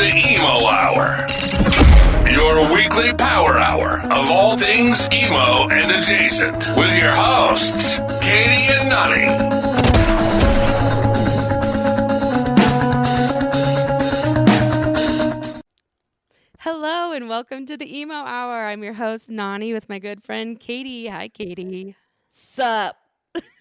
the Emo Hour, your weekly power hour of all things emo and adjacent, with your hosts, Katie and Nani. Hello and welcome to the Emo Hour. I'm your host, Nani, with my good friend, Katie. Hi, Katie. Sup?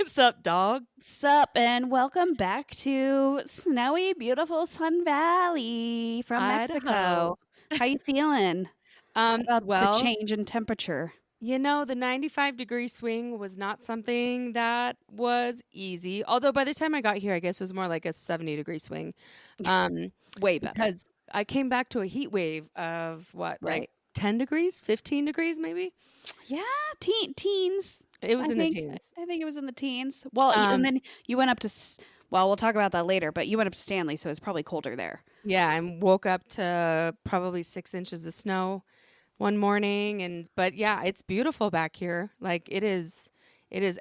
Sup, dog? Sup, and welcome back to snowy, beautiful Sun Valley from Idaho. Mexico. How you feeling about the Well, change in temperature? you know, the 95-degree swing was not something that was easy. Although by the time I got here, I guess it was more like a 70-degree swing. Way better. Because I came back to a heat wave of what, Right. like 10 degrees, 15 degrees maybe? Yeah, teens. It was I in think, the teens. I think it was in the teens. Well, and then you went up to, well, we'll talk about that later, but you went up to Stanley, so it's probably colder there. Yeah, I woke up to probably 6 inches of snow one morning, but yeah, it's beautiful back here. Like it is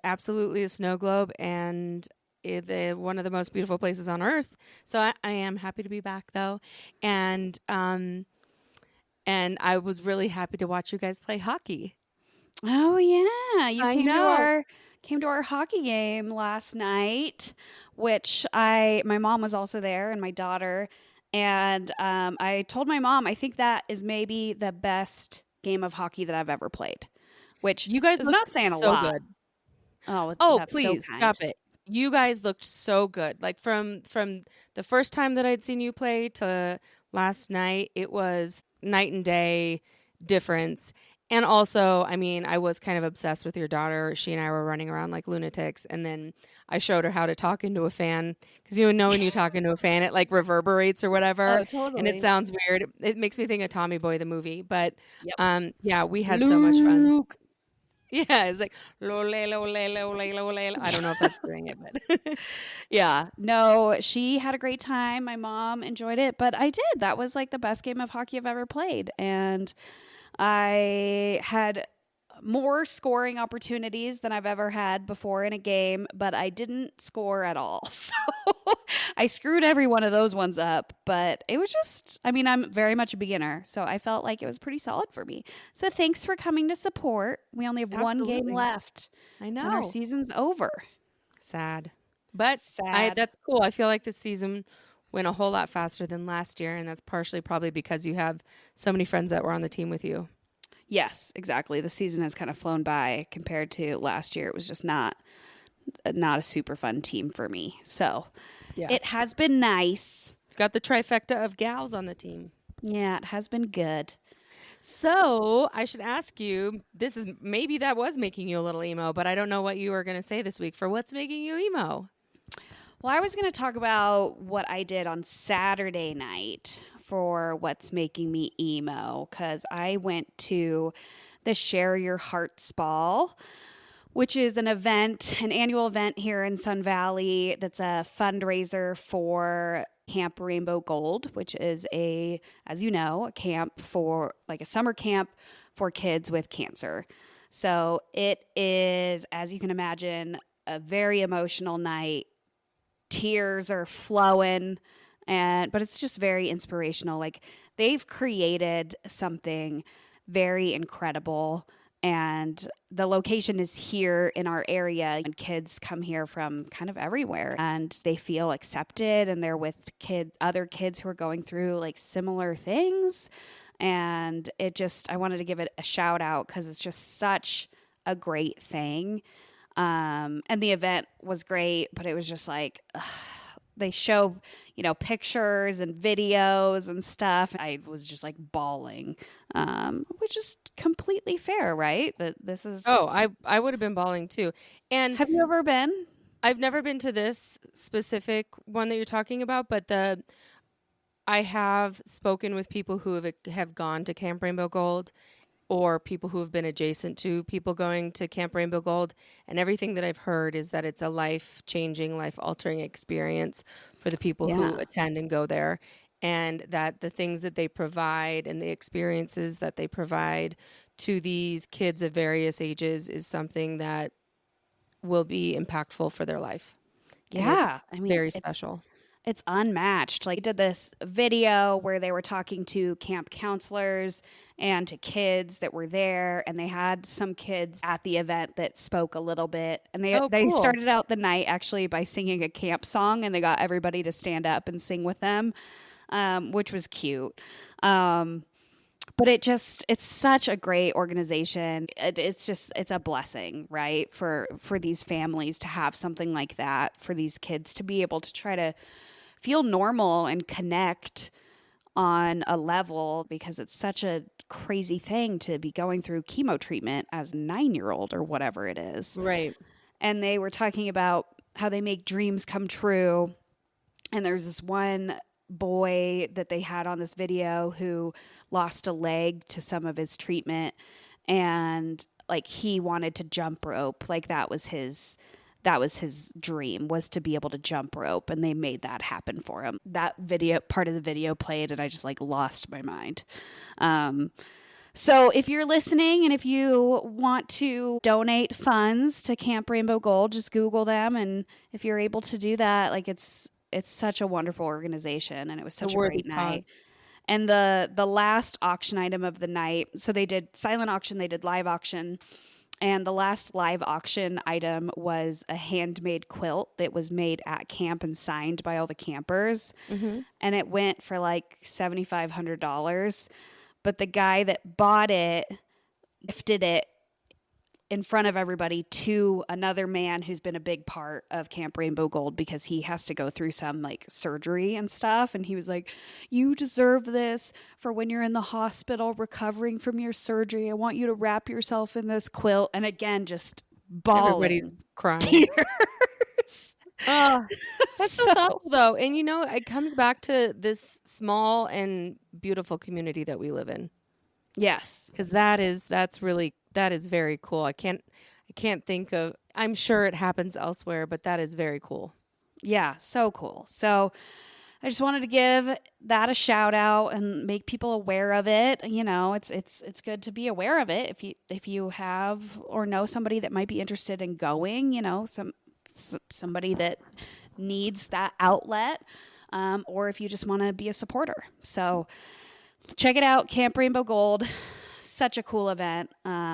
absolutely a snow globe, and one of the most beautiful places on earth. So I am happy to be back though, and I was really happy to watch you guys play hockey. Oh yeah, you I came know. to our hockey game last night, which my mom was also there and my daughter, and I told my mom I think that is maybe the best game of hockey that I've ever played, which You guys is looked not saying a so lot. good. Oh, that's so Please kind. stop it. You guys looked so good. Like from the first time that I'd seen you play to last night, it was night and day difference. And also, I mean, I was kind of obsessed with your daughter. She and I were running around like lunatics, and then I showed her how to talk into a fan, because you know when you talk into a fan, it like reverberates or whatever, Oh, totally. and it sounds weird. It makes me think of Tommy Boy the movie, but Yep. yeah, we had so much fun. Luke. Yeah, it's like lole lole lole lole. I don't know if that's doing it, but Yeah. No, she had a great time. My mom enjoyed it, but I did. That was like the best game of hockey I've ever played. And I had more scoring opportunities than I've ever had before in a game, but I didn't score at all. So I screwed every one of those ones up, but it was just, I mean, I'm very much a beginner, so I felt like it was pretty solid for me. So thanks for coming to support. We only have one game Absolutely. left I and our know. season's over. Sad. But Sad. that's cool. I feel like this season went a whole lot faster than last year, and that's partially probably because you have so many friends that were on the team with you. Yes, exactly. The season has kind of flown by compared to last year. It was just not a super fun team for me. So Yeah. it has been nice. Got the trifecta of gals on the team. Yeah, it has been good. So I should ask you, maybe that was making you a little emo, but I don't know what you were going to say this week for what's making you emo. Well, I was going to talk about what I did on Saturday night for what's making me emo, because I went to the Share Your Hearts Ball, which is an annual event here in Sun Valley that's a fundraiser for Camp Rainbow Gold, which is as you know, a camp for like a summer camp for kids with cancer. So it is, as you can imagine, a very emotional night. Tears are flowing, but it's just very inspirational. Like they've created something very incredible, and the location is here in our area, and kids come here from kind of everywhere, and they feel accepted, and they're with other kids who are going through like similar things. And I wanted to give it a shout out because it's just such a great thing. And the event was great, but it was just like, they show, pictures and videos and stuff. I was just like bawling, which is completely fair, right? That this is. Oh, I would have been bawling too. And Have you ever been? I've never been to this specific one that you're talking about, but I have spoken with people who have gone to Camp Rainbow Gold, or people who have been adjacent to people going to Camp Rainbow Gold. And everything that I've heard is that it's a life-changing, life-altering experience for the people who attend and go there. And that the things that they provide and the experiences that they provide to these kids of various ages is something that will be impactful for their life. And Yeah. it's very special. it's unmatched. Like, they did this video where they were talking to camp counselors and to kids that were there, and they had some kids at the event that spoke a little bit. And they cool. started out the night actually by singing a camp song, and they got everybody to stand up and sing with them, which was cute. But it's such a great organization. It's a blessing, right? For these families to have something like that, for these kids to be able to try to feel normal and connect on a level, because it's such a crazy thing to be going through chemo treatment as a 9-year-old or whatever it is. Right. And they were talking about how they make dreams come true. And there's this one boy that they had on this video who lost a leg to some of his treatment, and like he wanted to jump rope. Like that was his dream, was to be able to jump rope, and they made that happen for him. That video, part of the video played, and I just like lost my mind. So if you're listening and if you want to donate funds to Camp Rainbow Gold, just Google them, and if you're able to do that, like it's such a wonderful organization, and it was such a great night. And the last auction item of the night, so they did silent auction, they did live auction, and the last live auction item was a handmade quilt that was made at camp and signed by all the campers. Mm-hmm. And it went for like $7,500. But the guy that bought it gifted it in front of everybody to another man who's been a big part of Camp Rainbow Gold, because he has to go through some like surgery and stuff. And he was like, you deserve this for when you're in the hospital recovering from your surgery. I want you to wrap yourself in this quilt. And again, just bawling. Everybody's crying. Tears. Oh, that's so thoughtful though. And you know, it comes back to this small and beautiful community that we live in. Yes. Because that is very cool. I can't think of, I'm sure it happens elsewhere, but that is very cool. Yeah, so cool. So I just wanted to give that a shout out and make people aware of it. You know, it's good to be aware of it. If you have or know somebody that might be interested in going, you know, somebody that needs that outlet, or if you just want to be a supporter. So check it out, Camp Rainbow Gold. Such a cool event,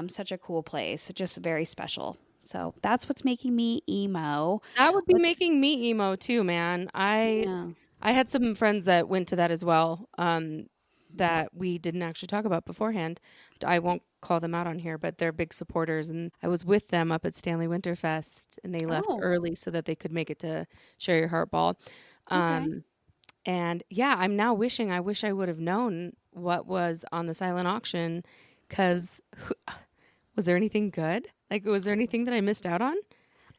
such a cool place, just very special. So that's what's making me emo. That would be making me emo too, man. I had some friends that went to that as well, that we didn't actually talk about beforehand. I won't call them out on here, but they're big supporters, and I was with them up at Stanley Winterfest, and they left early so that they could make it to Share Your Heart Ball. Okay. And yeah, I'm now wishing I would have known what was on the silent auction, because was there anything good? Like, was there anything that I missed out on?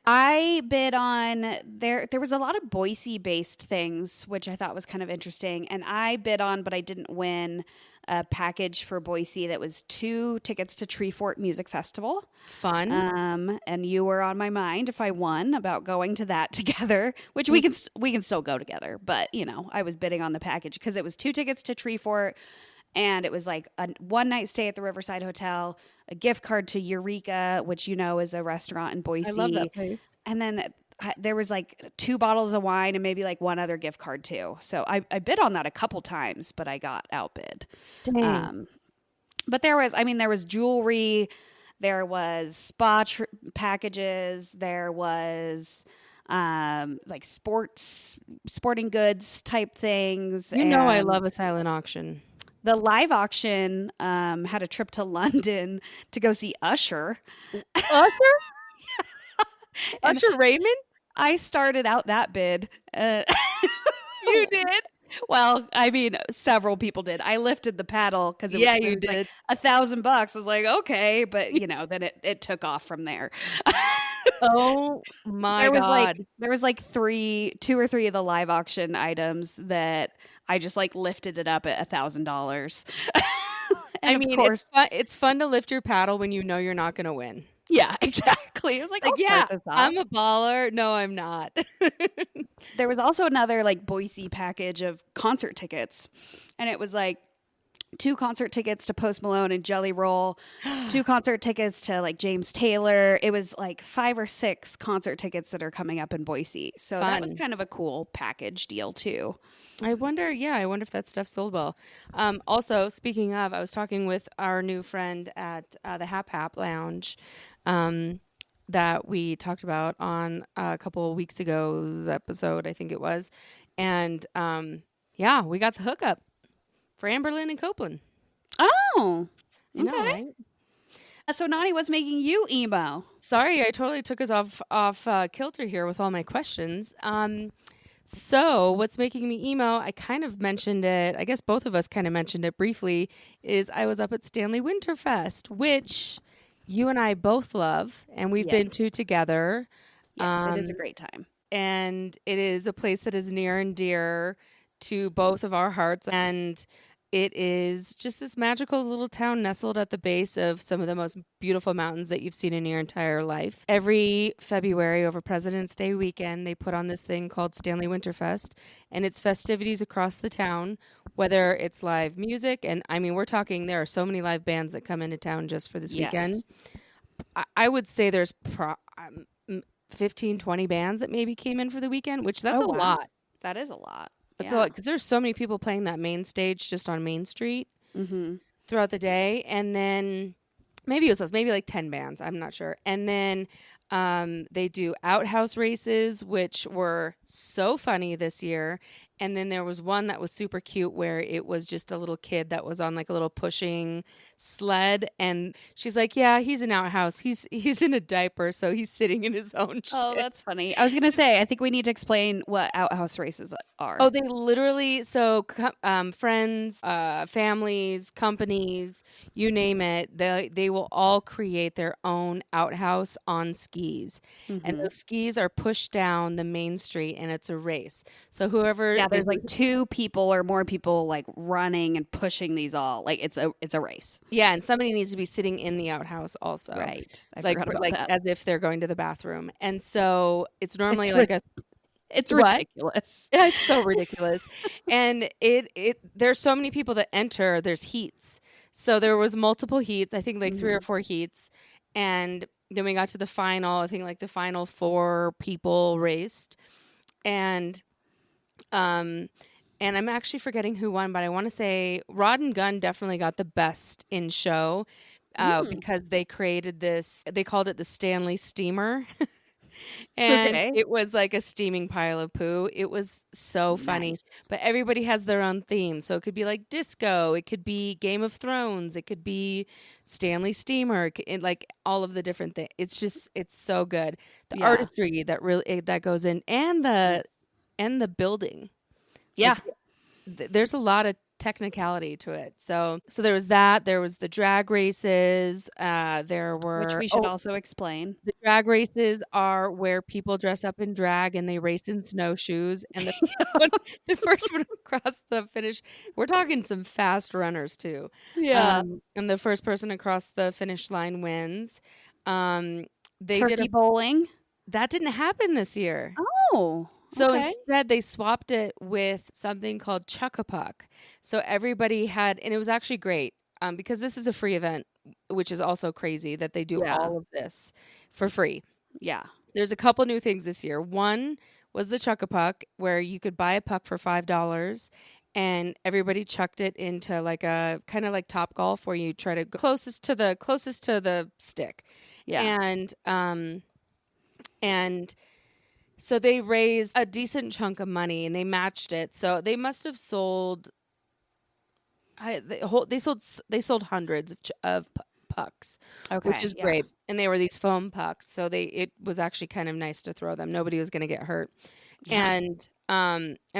I bid on, there was a lot of Boise based things, which I thought was kind of interesting. And I bid on, but I didn't win, a package for Boise that was 2 tickets to Tree Fort Music Festival. Fun. And you were on my mind if I won about going to that together, which we can still go together. But, you know, I was bidding on the package because it was 2 tickets to Tree Fort, and it was like a 1-night stay at the Riverside Hotel, a gift card to Eureka, which, you know, is a restaurant in Boise. I love that place. And then there was like 2 bottles of wine and maybe like 1 other gift card too. So I bid on that a couple times, but I got outbid. Dang. But there was jewelry, there was spa packages, there was like sporting goods type things. You know, I love a silent auction. The live auction had a trip to London to go see Usher. Usher? Usher Raymond? I started out that bid. You did? Well, I mean, several people did. I lifted the paddle because it was did. Like $1,000. I was like, okay, but you know, then it took off from there. Oh my God. There was like 2 or 3 of the live auction items that I just like lifted it up at $1,000. I mean, it's fun to lift your paddle when you know you're not going to win. Yeah, exactly. It was like yeah, I'm a baller. No, I'm not. There was also another like Boise package of concert tickets, and it was like 2 concert tickets to Post Malone and Jelly Roll, 2 concert tickets to like James Taylor. It was like 5 or 6 concert tickets that are coming up in Boise. So that was Fun. kind of a cool package deal too. I wonder if that stuff sold well. Also, speaking of, I was talking with our new friend at the Hap Hap Lounge that we talked about on a couple of weeks ago's episode, I think it was. And yeah, we got the hookup for Amberlynn and Copeland. Oh, I know, okay. right? So Nani, what's making you emo? Sorry, I totally took us off kilter here with all my questions. So what's making me emo? I kind of mentioned it. I guess both of us kind of mentioned it briefly. Is I was up at Stanley Winterfest, which you and I both love, and we've been to together. Yes, it is a great time. And it is a place that is near and dear to both of our hearts. And it is just this magical little town nestled at the base of some of the most beautiful mountains that you've seen in your entire life. Every February over President's Day weekend, they put on this thing called Stanley Winterfest, and it's festivities across the town, whether it's live music. And I mean, we're talking, there are so many live bands that come into town just for this weekend. I would say there's 15, 20 bands that maybe came in for the weekend, which that's a lot. That is a lot. It's a lot because there's so many people playing that main stage just on Main Street throughout the day. And then maybe it was less, maybe like 10 bands. I'm not sure. And then they do outhouse races, which were so funny this year. And then there was one that was super cute where it was just a little kid that was on like a little pushing sled. And she's like, yeah, he's an outhouse. He's in a diaper, so he's sitting in his own shit. Oh, that's funny. I was going to say, I think we need to explain what outhouse races are. Oh, they literally, so friends, families, companies, you name it, they will all create their own outhouse on skis. And those skis are pushed down the main street, and it's a race. So whoever... Yeah, there's like 2 people or more people like running and pushing these all. Like it's a race. Yeah, and somebody needs to be sitting in the outhouse also. Right. I like forgot about that. as if they're going to the bathroom. And so it's normally it's what? ridiculous. Yeah, it's so ridiculous. And there's so many people that enter, there's heats. So there was multiple heats, I think like 3 or 4 heats. And then we got to the final, I think like the final 4 people raced. And I'm actually forgetting who won, but I want to say Rod and Gun definitely got the best in show because they created this, they called it the Stanley Steamer. And it was like a steaming pile of poo. It was so funny. Nice. But everybody has their own theme. So it could be like disco. It could be Game of Thrones. It could be Stanley Steamer. Like all of the different things. It's just, it's so good. The artistry that goes in and the building. Yeah. Like, there's a lot of technicality to it. So there was that. There was the drag races. There were... Which we should also explain. The drag races are where people dress up in drag and they race in snowshoes. And the first one across the finish, we're talking some fast runners too. Yeah. And the first person across the finish line wins. They Turkey bowling. That didn't happen this year. Oh. So instead, they swapped it with something called Chuck-a-Puck. So everybody had, and it was actually great because this is a free event, which is also crazy that they do all of this for free. Yeah. There's a couple new things this year. One was the Chuck-a-Puck, where you could buy a puck for $5, and everybody chucked it into like a kind of like Topgolf, where you try to go closest to the stick. Yeah. And so they raised a decent chunk of money, and they matched it. So they must have sold. They sold hundreds of pucks, which is great. And they were these foam pucks, so it was actually kind of nice to throw them. Nobody was going to get hurt, and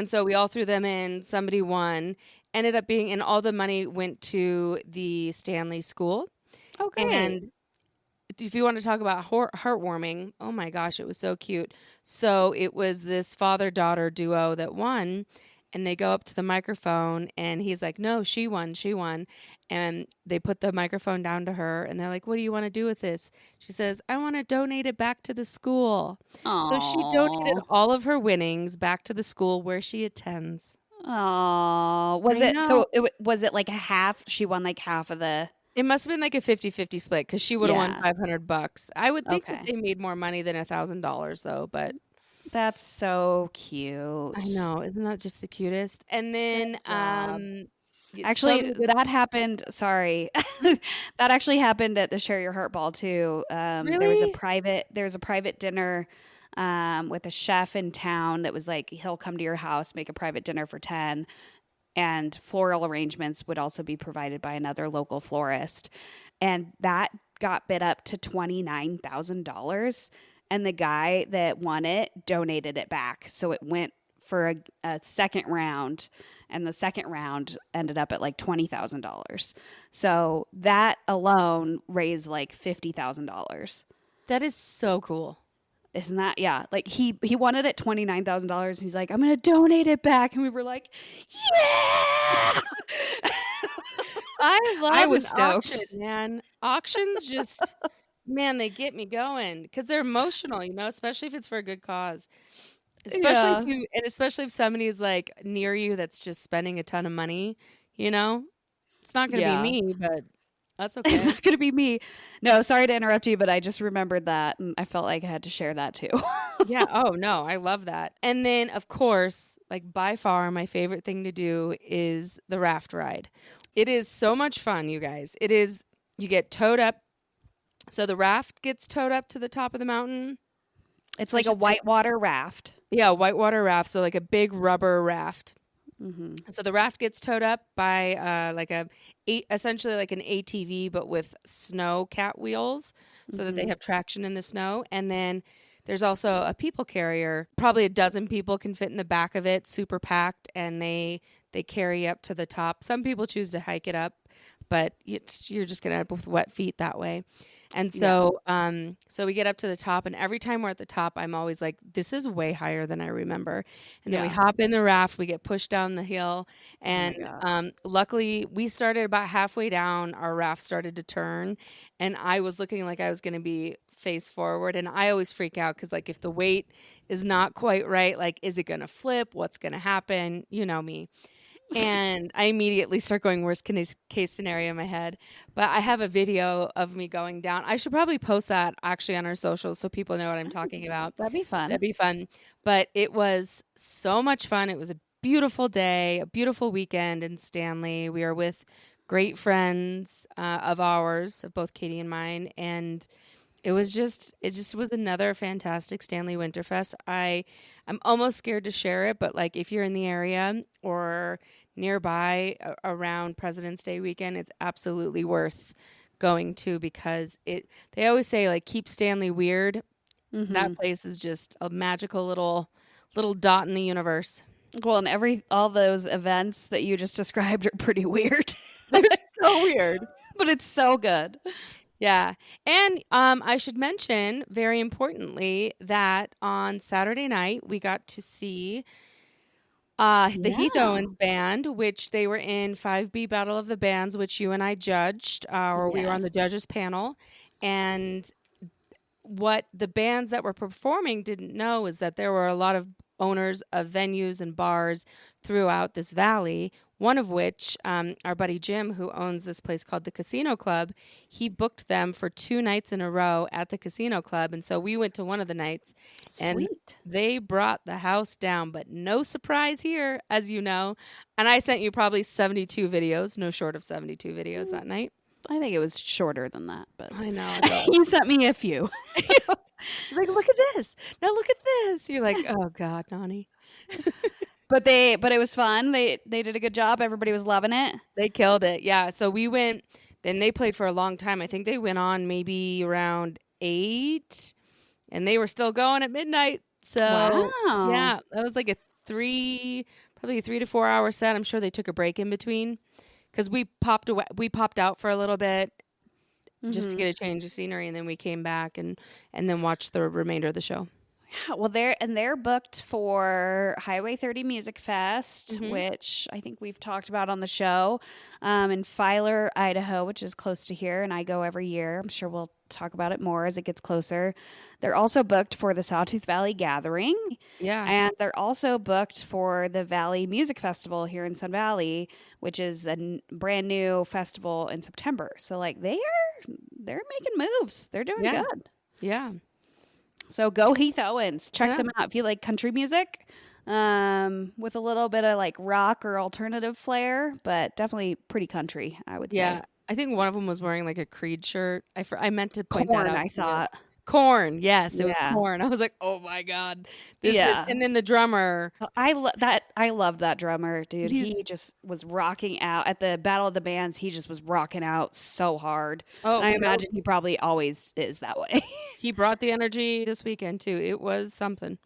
so we all threw them in. Somebody won. Ended up being, and all the money went to the Stanley School. Okay. And if you want to talk about heartwarming, oh my gosh, it was so cute. So it was this father-daughter duo that won, and they go up to the microphone, and he's like, no, she won. And they put the microphone down to her, and they're like, what do you want to do with this? She says, I want to donate it back to the school. Aww. So she donated all of her winnings back to the school where she attends. Oh, was I it know. so? Was it like a half? She won like half of the. It must have been like a 50-50 split because she would have won Yeah. $500. I would think that Okay. they made more money than $1,000 though, but That's so I cute. know. Isn't that just the cutest? And then, Good job. Actually, some that happened. Sorry, that actually happened at the Share Your Heart Ball too. really? There was a private dinner with a chef in town that was like he'll come to your house, make a private dinner for 10, and floral arrangements would also be provided by another local florist, and that got bid up to $29,000. And the guy that won it donated it back, so it went for a second round, and the second round ended up at like $20,000. So that alone raised like $50,000. That is so cool. Isn't that, yeah? Like he won it at $29,000. He's like, I'm gonna donate it back, and we were like, yeah. I I love was an stoked. auction, man. Auctions just, man, they get me going because they're emotional, especially if it's for a good cause. Yeah, Especially if somebody is like near you that's just spending a ton of money, you know? It's not gonna be yeah. me, but that's It's okay. not gonna be me. No, sorry to interrupt you, but I just remembered that, and I felt like I had to share that too. Yeah. Oh no, I love that. And then of course, like by far my favorite thing to do is the raft ride. It is so much fun, you guys. It is you get towed up. So the raft gets towed up to the top of the mountain. It's I like a should say, whitewater raft. yeah, whitewater raft, so like a big rubber raft. Hmm. So the raft gets towed up by essentially like an ATV, but with snow cat wheels, so that they Hmm. have traction in the snow. And then there's also a people carrier. Probably a dozen people can fit in the back of it, super packed, and they carry up to the top. Some people choose to hike it up, but you're just gonna end up with wet feet that way. And Yeah, so we get up to the top, and every time we're at the top, I'm always like, "This is way higher than I remember." And then we yeah. hop in the raft, we get pushed down the hill, Oh my and god. luckily we started about halfway down. Our raft started to turn, and I was looking like I was going to be face forward. And I always freak out because, like, if the weight is not quite right, like, is it going to flip? What's going to happen? You know me. And I immediately start going case scenario in my head. But I have a video of me going down. I should probably post that actually on our socials so people know what I'm talking about. That'd be fun. That'd be fun. But it was so much fun. It was a beautiful day, a beautiful weekend in Stanley. We are with great friends of ours, of both Katie and mine, and it just was another fantastic Stanley Winterfest. I'm almost scared to share it, but like if you're in the area or nearby around President's Day weekend, it's absolutely worth going to because they always say like keep Stanley weird. Hmm. That place is just a magical little dot in the universe. Well, and all those events that you just described are pretty weird, They're so weird. but it's so good. Yeah. And I should mention, very importantly, that on Saturday night we got to see the Heath Yeah. Owens band, which they were in 5B Battle of the Bands, which you and I judged, or we were on Yes. the judges panel. And what the bands that were performing didn't know is that there were a lot of owners of venues and bars throughout this valley. One of which, our buddy Jim, who owns this place called the Casino Club, he booked them for 2 nights in a row at the Casino Club. And so we went to one of the nights and Sweet. they brought the house down, but no surprise here, as you know. And I sent you probably 72 videos, no short of 72 videos that night. I think it was shorter than that, but I know. It was. you sent me a few. You're like, look at this. Now look at this. You're like, oh God, Nani. But it was fun. They did a good job. Everybody was loving it. They killed it. Yeah. So we went, then they played for a long time. I think they went on maybe around 8 and they were still going at midnight. So Wow. yeah, that was like probably a 3 to 4 hour set. I'm sure they took a break in between because we popped out for a little bit just to Hmm. get a change of scenery. And then we came back and then watched the remainder of the show. Yeah, well, they're booked for Highway 30 Music Fest, Hmm. which I think we've talked about on the show, in Filer, Idaho, which is close to here, and I go every year. I'm sure we'll talk about it more as it gets closer. They're also booked for the Sawtooth Valley Gathering. Yeah. And they're also booked for the Valley Music Festival here in Sun Valley, which is a brand new festival in September. So like they're making moves. They're doing Yeah. good. Yeah. So go Heath Owens. Check Yeah. them out if you like country music. With a little bit of like rock or alternative flair, but definitely pretty country, I would say. Yeah. I think one of them was wearing like a Creed shirt. I meant to point Corn, that out. I thought. Corn. Yes, it was Yeah. Corn. I was like, oh my God. This is, Yeah. and then the drummer. I loved that drummer, dude. He's- He just was rocking out at the Battle of the Bands. He just was rocking out so hard. Oh, And I no. imagine he probably always is that way. He brought the energy this weekend too. It was something.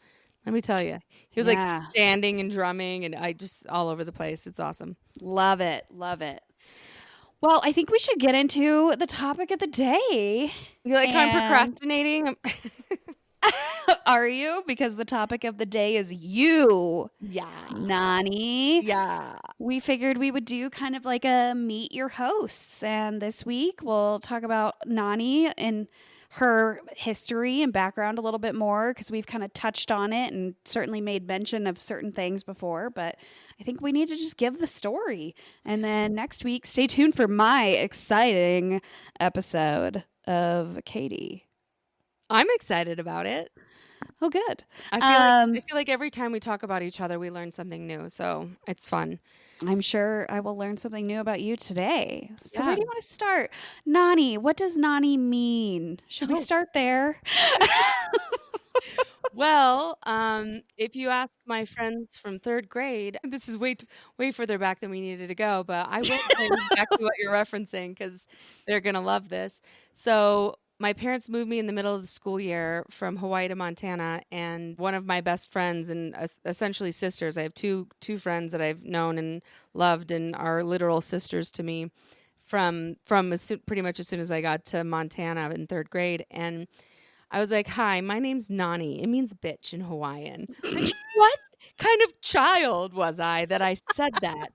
Let me tell you. He was Yeah. like standing and drumming and I just all over the place. It's awesome. Love it. Love it. Well, I think we should get into the topic of the day. You're like, I'm And- procrastinating. Are you? Because the topic of the day is you, Yeah. Nani. Yeah. We figured we would do kind of like a meet your hosts. And this week we'll talk about Nani and her history and background a little bit more because we've kind of touched on it and certainly made mention of certain things before. But I think we need to just give the story. And then next week, stay tuned for my exciting episode of Katie. I'm excited about it. Oh, good. I feel like every time we talk about each other, we learn something new. So it's fun. I'm sure I will learn something new about you today. So where Yeah. do you want to start? Nani, what does Nani mean? Should we Oh. start there? Well, if you ask my friends from third grade, this is way further back than we needed to go, but I will say exactly what you're referencing because they're going to love this. So my parents moved me in the middle of the school year from Hawaii to Montana, and one of my best friends and essentially sisters, I have two friends that I've known and loved and are literal sisters to me from pretty much as soon as I got to Montana in third grade. And I was like, hi, my name's Nani. It means bitch in Hawaiian. Like, what kind of child was I that I said that?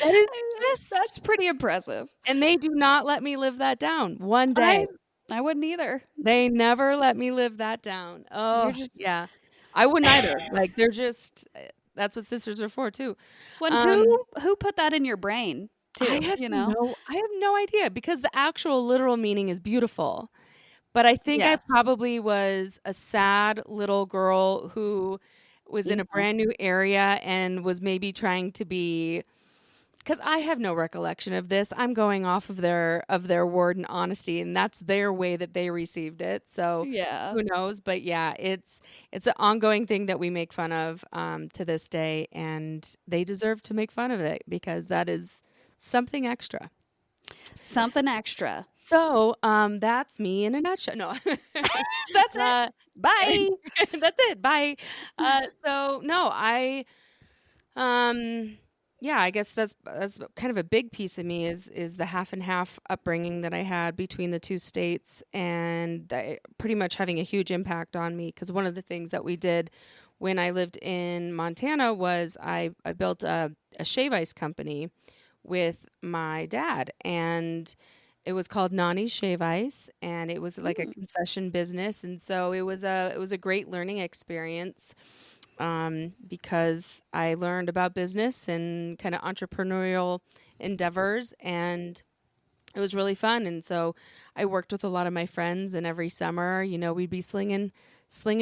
That is just, That's pretty impressive. and they do not let me live that down. One day. I wouldn't either. They never let me live that down. Oh, yeah. I wouldn't either. Like, they're just, that's what sisters are for, too. Who put that in your brain, too? I have know? I have no idea because the actual literal meaning is beautiful. But I think Yes. I probably was a sad little girl who was in a brand new area and was maybe trying to be, because I have no recollection of this. I'm going off of their word and honesty, and that's their way that they received it. So Yeah. who knows? But yeah, it's an ongoing thing that we make fun of to this day, and they deserve to make fun of it because that is something extra. Something extra. So that's me in a nutshell. No, That's it. Bye. that's it. Bye. So no, yeah, I guess that's kind of a big piece of me is the half and half upbringing that I had between the two states, and pretty much having a huge impact on me. Because one of the things that we did when I lived in Montana was I built a shave ice company with my dad, and it was called Nani's Shave Ice, and it was like a concession business, and so it was a great learning experience. Because I learned about business and kind of entrepreneurial endeavors, and it was really fun. And so I worked with a lot of my friends, and every summer, we'd be slinging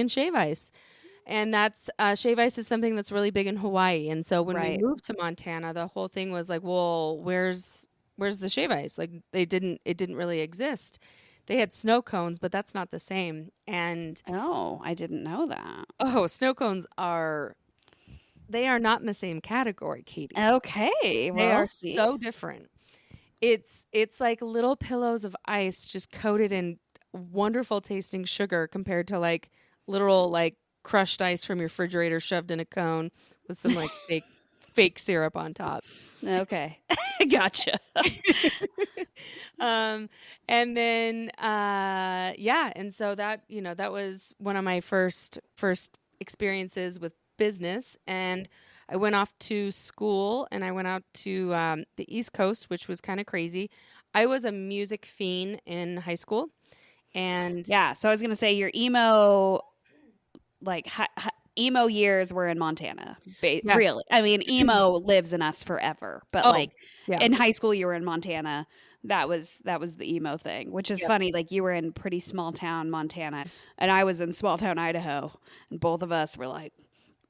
shave ice. And that's shave ice is something that's really big in Hawaii. And so when we moved to Montana, the whole thing was like, well, where's the shave ice? Like it didn't really exist. They had snow cones, but that's not the same. And Oh, I didn't know that. oh, snow cones are not in the same category, Katie. Okay. They Well, are so different. It's like little pillows of ice just coated in wonderful tasting sugar compared to like literal like crushed ice from your refrigerator shoved in a cone with some like fake syrup on top. Okay. Gotcha. And then yeah, and so that that was one of my first experiences with business, and I went off to school and I went out to the East Coast, which was kind of crazy. I was a music fiend in high school, And Yeah. So I was going to say your emo, like emo years were in Montana. yes. Really. I mean, emo lives in us forever. But Oh, like yeah. in high school, you were in Montana. That was the emo thing, which is Yep. funny. Like you were in pretty small town Montana, and I was in small town Idaho, and both of us were like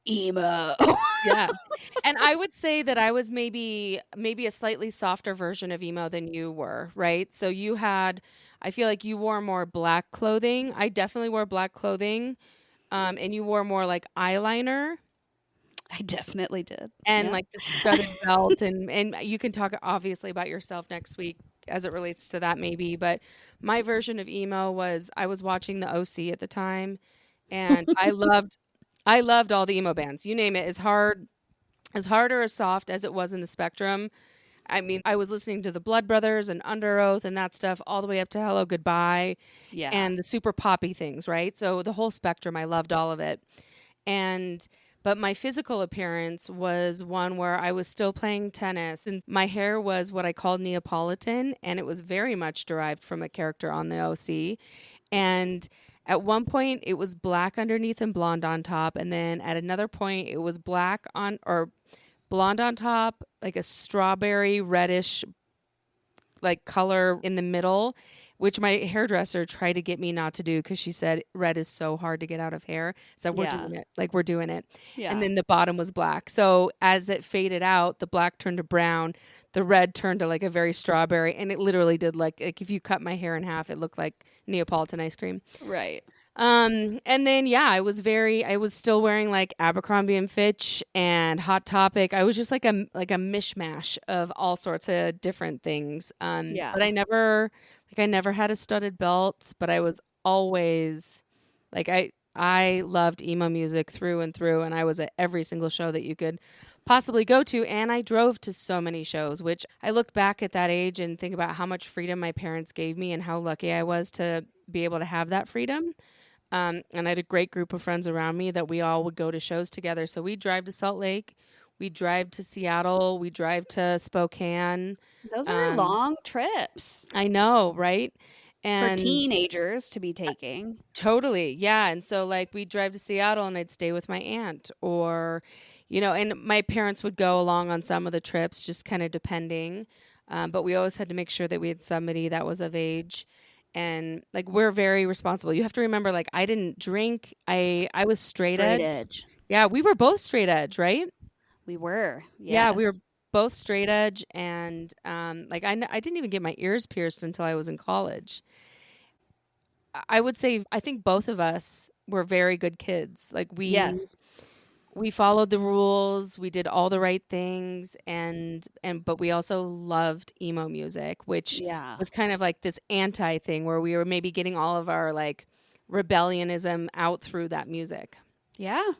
emo. Yeah. And I would say that I was maybe a slightly softer version of emo than you were, right? So I feel like you wore more black clothing. I definitely wore black clothing. And you wore more like eyeliner I definitely did. and Yeah. like the studded belt, and you can talk obviously about yourself next week as it relates to that maybe, but my version of emo was I was watching the OC at the time, and I loved all the emo bands. You name it, as hard or as soft as it was in the spectrum. I mean, I was listening to the Blood Brothers and Under Oath and that stuff all the way up to Hello Goodbye Yeah. and the super poppy things, right? So the whole spectrum, I loved all of it. And but my physical appearance was one where I was still playing tennis and my hair was what I called Neapolitan, and it was very much derived from a character on the OC. And at one point it was black underneath and blonde on top, and then at another point it was black on or blonde on top, like a strawberry reddish like color in the middle, which my hairdresser tried to get me not to do because she said red is so hard to get out of hair. So we're Yeah. doing it. Like we're doing it. Yeah. And then the bottom was black. So as it faded out, the black turned to brown, the red turned to like a very strawberry, and it literally did like if you cut my hair in half, it looked like Neapolitan ice cream. Right. And then yeah, I was still wearing like Abercrombie and Fitch and Hot Topic. I was just like a mishmash of all sorts of different things. Yeah. But I never had a studded belt, but I was always like I loved emo music through and through, and I was at every single show that you could possibly go to, and I drove to so many shows, which I look back at that age and think about how much freedom my parents gave me and how lucky I was to be able to have that freedom. And I had a great group of friends around me that we all would go to shows together. So we'd drive to Salt Lake, we'd drive to Seattle, we'd drive to Spokane. Those are long trips I know, right? for And teenagers to be taking. totally, yeah. And so like we'd drive to Seattle and I'd stay with my aunt, or, and my parents would go along on some of the trips, just kind of depending. But we always had to make sure that we had somebody that was of age. And like we're very responsible. You have to remember, like I didn't drink. I was straight edge. Yeah, we were both straight edge, right? We were. Yeah, we were Yes. both straight edge, and like I didn't even get my ears pierced until I was in college. I would say I think both of us were very good kids. Like Yes. we followed the rules, we did all the right things, and but we also loved emo music, which Yeah. was kind of like this anti thing where we were maybe getting all of our like rebellionism out through that music. Yeah.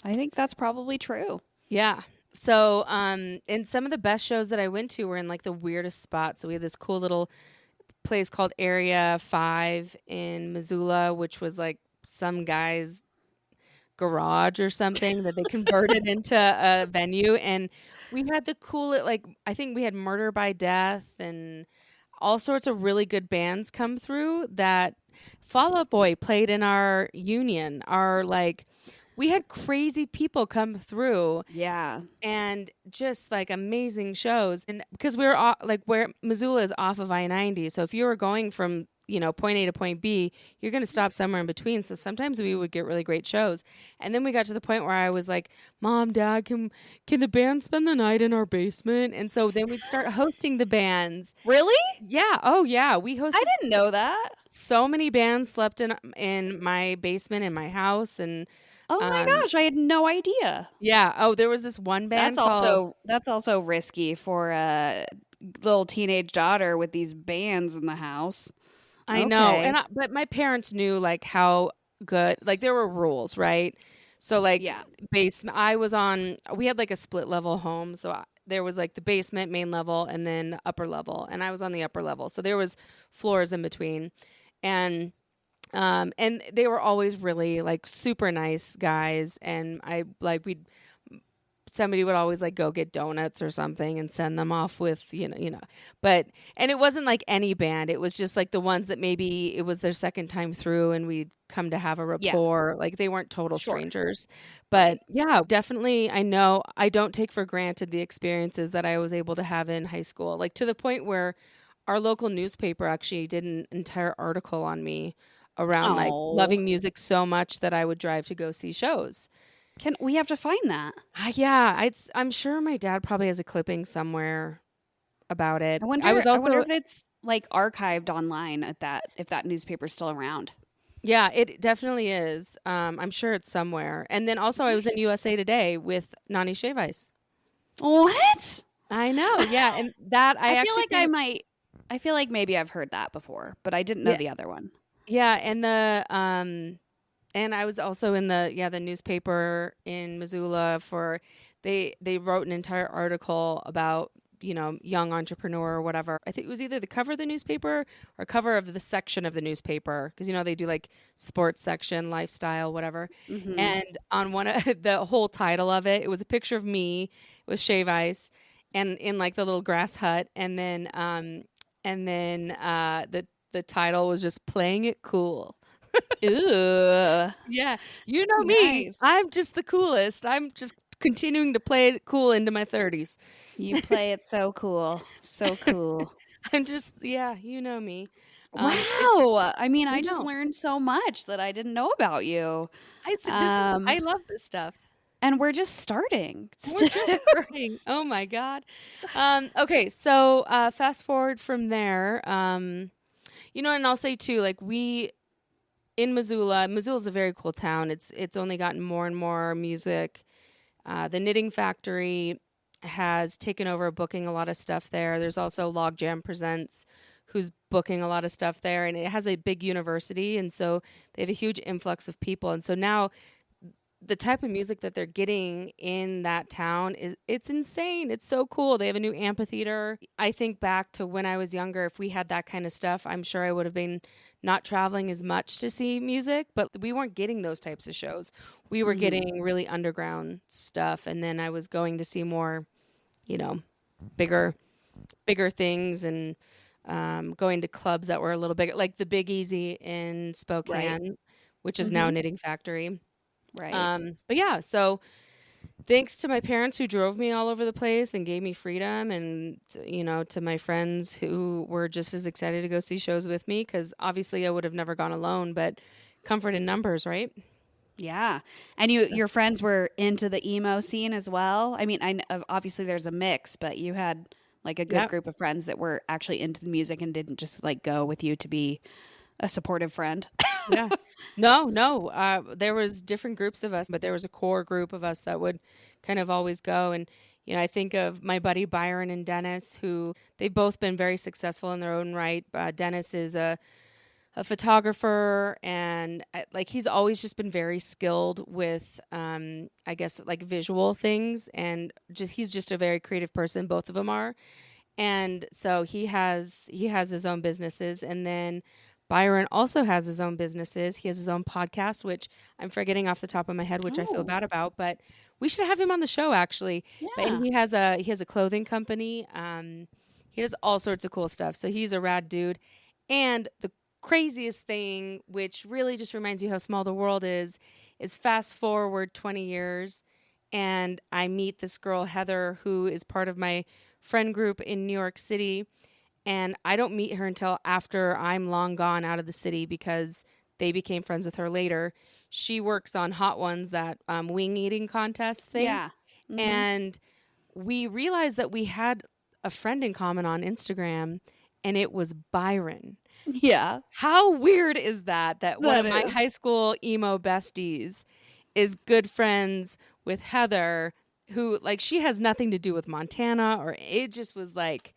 I think that's probably true. Yeah. So, and some of the best shows that I went to were in like the weirdest spots. So we had this cool little place called Area 5 in Missoula, which was like some guy's garage or something that they converted into a venue. And we had the coolest, like, I think we had Murder by Death and all sorts of really good bands come through. That Fall Out Boy played in our union. We had crazy people come through Yeah. and just like amazing shows. And because like where Missoula is off of I-90, so if you were going from point A to point B, you're going to stop somewhere in between. So sometimes we would get really great shows. And then we got to the point where I was like, Mom, Dad, can the band spend the night in our basement? And so then we'd start hosting the bands. Really? Yeah. Oh yeah. We hosted. I didn't know that. So many bands slept in my basement in my house. And Oh my gosh, I had no idea. yeah. Oh, there was this one band called. That's also risky for a little teenage daughter with these bands in the house. I know. Okay. But my parents knew like how good, like there were rules, right? So like Yeah. we had like a split level home. So there was like the basement, main level, and then the upper level. And I was on the upper level. So there was floors in between. And they were always really like super nice guys. And we'd somebody would always like go get donuts or something and send them off with, but, and it wasn't like any band. It was just like the ones that maybe it was their second time through and we'd come to have a Yeah. rapport. Like they weren't total Sure. strangers, but yeah, definitely. I know I don't take for granted the experiences that I was able to have in high school, like to the point where our local newspaper actually did an entire article on me around like Oh. loving music so much that I would drive to go see shows. Can we have to find that? Yeah, I'm sure my dad probably has a clipping somewhere about it. I wonder if it's like archived online if that newspaper's still around. Yeah, it definitely is. I'm sure it's somewhere. And then also I was in USA Today with Nani Shave Ice. What? I know. Yeah, and that I feel like maybe I've heard that before, but I didn't know the other one. Yeah, and and I was also in the newspaper in Missoula they wrote an entire article about, young entrepreneur or whatever. I think it was either the cover of the newspaper or cover of the section of the newspaper because they do like sports section, lifestyle, whatever. Mm-hmm. And on one of the whole title of it was a picture of me with Shave Ice and in like the little grass hut, and then the title was just playing it cool. Ooh. Yeah. You know me. Nice. I'm just the coolest. I'm just continuing to play it cool into my 30s. You play it so cool. So cool. I'm just, yeah, you know me. Wow. I mean, I just know. learned so much that I didn't know about you. I love this stuff. And we're just starting. We're just starting. Oh my God. Okay. So, fast forward from there, and I'll say too, like in Missoula's a very cool town. It's only gotten more and more music. The Knitting Factory has taken over booking a lot of stuff there. There's also Logjam Presents, who's booking a lot of stuff there, and it has a big university, and so they have a huge influx of people. And so now the type of music that they're getting in that town it's insane. It's so cool. They have a new amphitheater. I think back to when I was younger, if we had that kind of stuff, I'm sure I would have been not traveling as much to see music, but we weren't getting those types of shows. We were getting really underground stuff, and then I was going to see more, bigger things, and going to clubs that were a little bigger, like the Big Easy in Spokane, which is now Knitting Factory. Right. But yeah, so thanks to my parents who drove me all over the place and gave me freedom, and to my friends who were just as excited to go see shows with me, because obviously I would have never gone alone, but comfort in numbers, right? Yeah. And your friends were into the emo scene as well? I mean, obviously there's a mix, but you had like a good group of friends that were actually into the music and didn't just like go with you to be a supportive friend. Yeah. No. There was different groups of us, but there was a core group of us that would kind of always go. And, I think of my buddy Byron and Dennis, who they've both been very successful in their own right. Dennis is a photographer, and like he's always just been very skilled with, I guess, like visual things, and he's just a very creative person. Both of them are. And so he has his own businesses, and then Byron also has his own businesses. He has his own podcast, which I'm forgetting off the top of my head, which I feel bad about, but we should have him on the show actually. Yeah. And he has a clothing company. He does all sorts of cool stuff. So he's a rad dude. And the craziest thing, which really just reminds you how small the world is fast forward 20 years and I meet this girl, Heather, who is part of my friend group in New York City. And I don't meet her until after I'm long gone out of the city, because they became friends with her later. She works on Hot Ones, that wing eating contest thing. Yeah. Mm-hmm. And we realized that we had a friend in common on Instagram, and it was Byron. Yeah. How weird is that one of my is. high school emo besties is good friends with Heather, who, like, she has nothing to do with Montana, or it just was like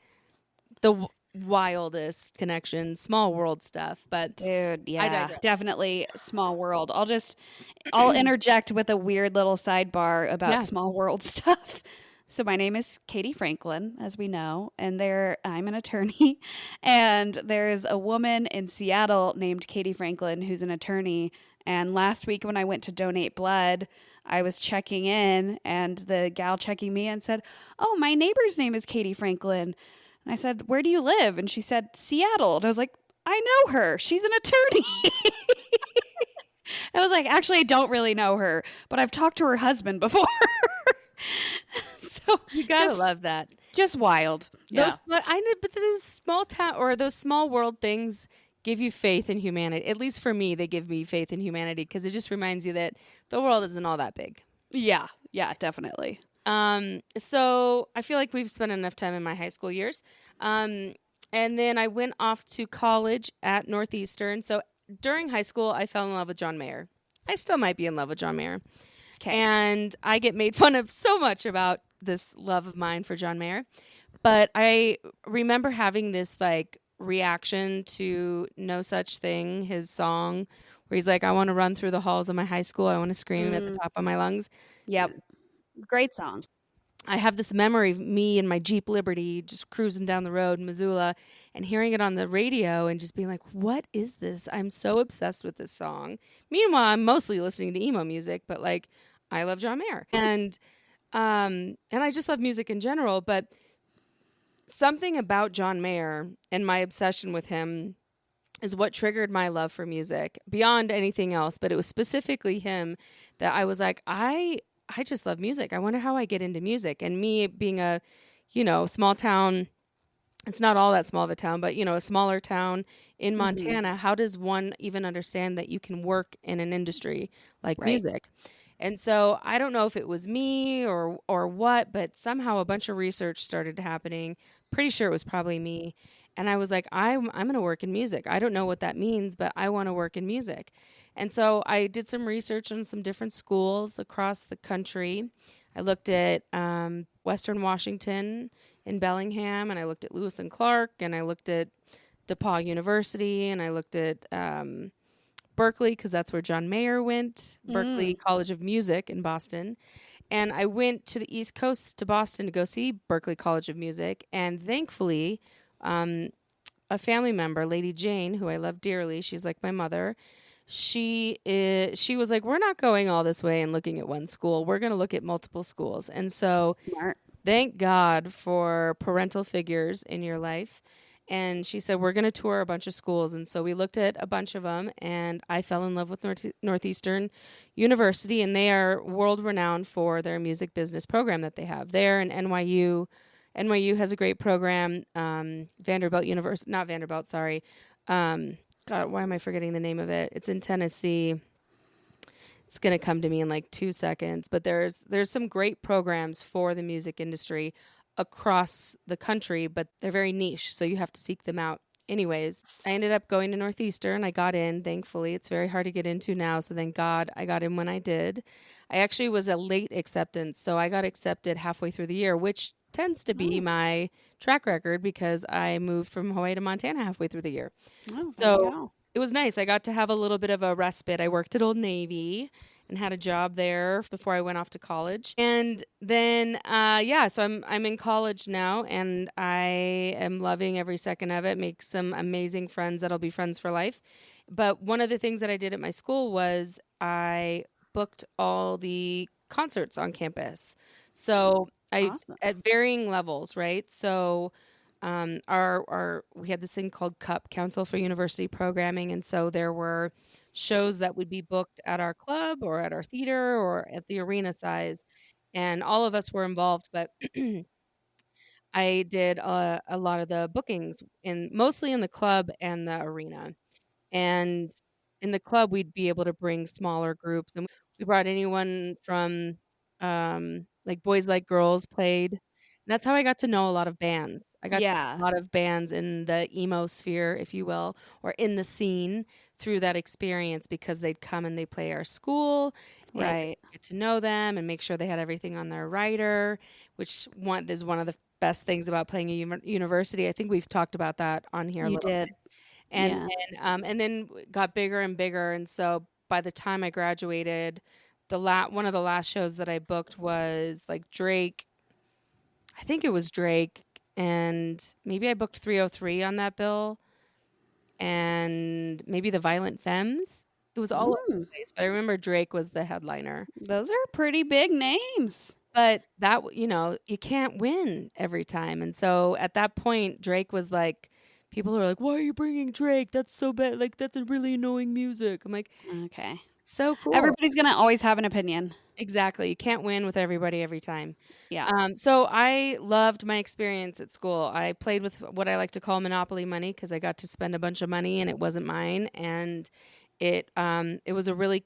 the wildest connection, small world stuff. But Dude, I yeah, digress. definitely small world. I'll interject with a weird little sidebar about small world stuff. So my name is Katie Franklin, as we know, and I'm an attorney, and there's a woman in Seattle named Katie Franklin who's an attorney. And last week when I went to donate blood, I was checking in, and the gal checking me in said, "Oh, my neighbor's name is Katie Franklin." And I said, "Where do you live?" And she said, "Seattle." And I was like, "I know her. She's an attorney." I was like, "Actually, I don't really know her, but I've talked to her husband before." So You gotta love that. just wild. Yeah. I know, but those small town or those small world things give you faith in humanity. At least for me, they give me faith in humanity because it just reminds you that the world isn't all that big. Yeah. Yeah, definitely. So I feel like we've spent enough time in my high school years. Um, and then I went off to college at Northeastern. So during high school, I fell in love with John Mayer. I still might be in love with John Mayer. Okay. And I get made fun of so much about this love of mine for John Mayer. But I remember having this like reaction to No Such Thing, his song, where he's like, I want to run through the halls of my high school. I want to scream at the top of my lungs. Yep. Great song. I have this memory of me and my Jeep Liberty just cruising down the road in Missoula and hearing it on the radio and just being like, what is this? I'm so obsessed with this song. Meanwhile, I'm mostly listening to emo music, but like I love John Mayer. And I just love music in general, but something about John Mayer and my obsession with him is what triggered my love for music beyond anything else, but it was specifically him that I was like, I just love music. I wonder how I get into music. And me being a, small town, it's not all that small of a town, but a smaller town in Montana, how does one even understand that you can work in an industry like music? And so I don't know if it was me or what, but somehow a bunch of research started happening. Pretty sure it was probably me. And I was like, I'm going to work in music. I don't know what that means, but I want to work in music. And so I did some research on some different schools across the country. I looked at Western Washington in Bellingham, and I looked at Lewis and Clark, and I looked at DePaul University, and I looked at Berkeley, because that's where John Mayer went, Berkeley College of Music in Boston. And I went to the East Coast to Boston to go see Berkeley College of Music. And thankfully, a family member, Lady Jane, who I love dearly, she's like my mother, she was like, we're not going all this way and looking at one school. We're going to look at multiple schools. And so Smart. thank God for parental figures in your life. And she said, we're going to tour a bunch of schools. And so we looked at a bunch of them, and I fell in love with Northeastern University, and they are world renowned for their music business program that they have there. And NYU has a great program. Vanderbilt University, not Vanderbilt, sorry. God, why am I forgetting the name of it? It's in Tennessee. It's going to come to me in like 2 seconds. But there's some great programs for the music industry across the country, but they're very niche, so you have to seek them out. Anyways, I ended up going to Northeastern. I got in, thankfully. It's very hard to get into now, so thank God I got in when I did. I actually was a late acceptance, so I got accepted halfway through the year, which tends to be my track record because I moved from Hawaii to Montana halfway through the year. Oh, So it was nice. I got to have a little bit of a respite. I worked at Old Navy and had a job there before I went off to college. And then, so I'm in college now, and I am loving every second of it. Make some amazing friends that'll be friends for life. But one of the things that I did at my school was I booked all the concerts on campus. So Awesome. at varying levels, right? So we had this thing called CUP, Council for University Programming, and so there were shows that would be booked at our club or at our theater or at the arena size, and all of us were involved. But I did a lot of the bookings mostly in the club and the arena. And in the club, we'd be able to bring smaller groups, and we brought anyone from like Boys Like Girls played. And that's how I got to know a lot of bands. I got to know Yeah. a lot of bands in the emo sphere, if you will, or in the scene through that experience because they'd come and they play our school and Right. get to know them and make sure they had everything on their rider, which is one of the best things about playing a university. I think we've talked about that on here a You little did. bit. And Yeah. and then got bigger and bigger, and so by the time I graduated, one of the last shows that I booked was like Drake. I think it was Drake, and maybe I booked 303 on that bill, and maybe the Violent Femmes. It was all over the place, but I remember Drake was the headliner. Those are pretty big names. But that, you can't win every time. And so at that point, Drake was like, people are like, why are you bringing Drake? That's so bad. Like, that's a really annoying music. I'm like, Okay. so cool. Everybody's going to always have an opinion. Exactly. You can't win with everybody every time. Yeah. So I loved my experience at school. I played with what I like to call Monopoly money because I got to spend a bunch of money and it wasn't mine. And it was a really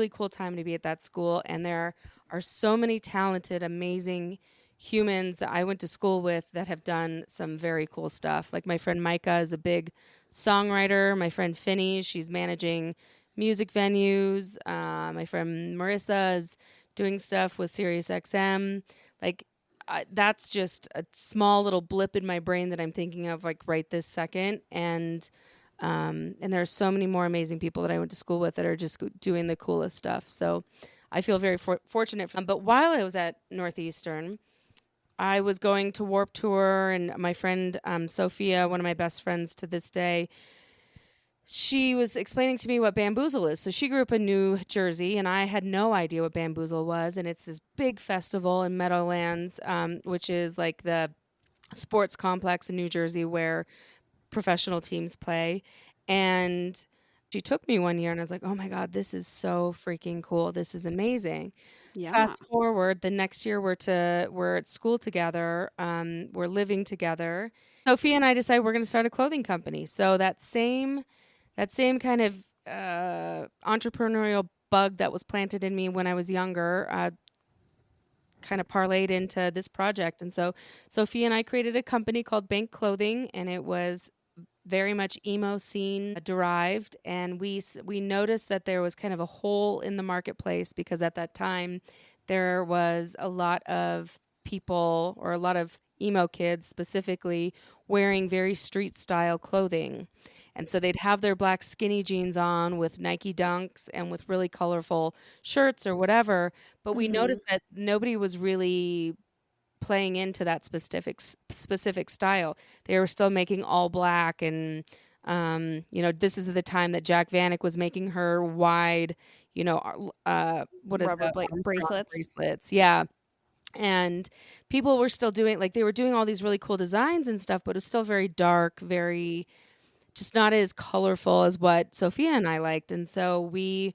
cool time to be at that school. And there are so many talented, amazing humans that I went to school with that have done some very cool stuff. Like my friend Micah is a big songwriter. My friend Finny, she's managing music venues. My friend Marissa is doing stuff with SiriusXM. Like that's just a small little blip in my brain that I'm thinking of like right this second. And there are so many more amazing people that I went to school with that are just doing the coolest stuff. So I feel very fortunate. But while I was at Northeastern, I was going to Warped Tour, and my friend Sophia, one of my best friends to this day, she was explaining to me what Bamboozle is. So she grew up in New Jersey, and I had no idea what Bamboozle was. And it's this big festival in Meadowlands, which is like the sports complex in New Jersey where professional teams play. And she took me one year, and I was like, oh my God, this is so freaking cool. This is amazing. Yeah. Fast forward, the next year we're at school together. We're living together. Sophia and I decided we're going to start a clothing company. So that same kind of entrepreneurial bug that was planted in me when I was younger kind of parlayed into this project. And so Sophia and I created a company called Bank Clothing, and it was very much emo scene derived. And we noticed that there was kind of a hole in the marketplace because at that time there was a lot of people, or a lot of emo kids specifically, wearing very street style clothing. And so they'd have their black skinny jeans on with Nike Dunks and with really colorful shirts or whatever. But we noticed that nobody was really playing into that specific style. They were still making all black, and this is the time that Jack Vanek was making her wide, what Rubber bracelets. bracelets. Yeah. And people were still doing, like, they were doing all these really cool designs and stuff, but it was still very dark, very just not as colorful as what Sophia and I liked. And so we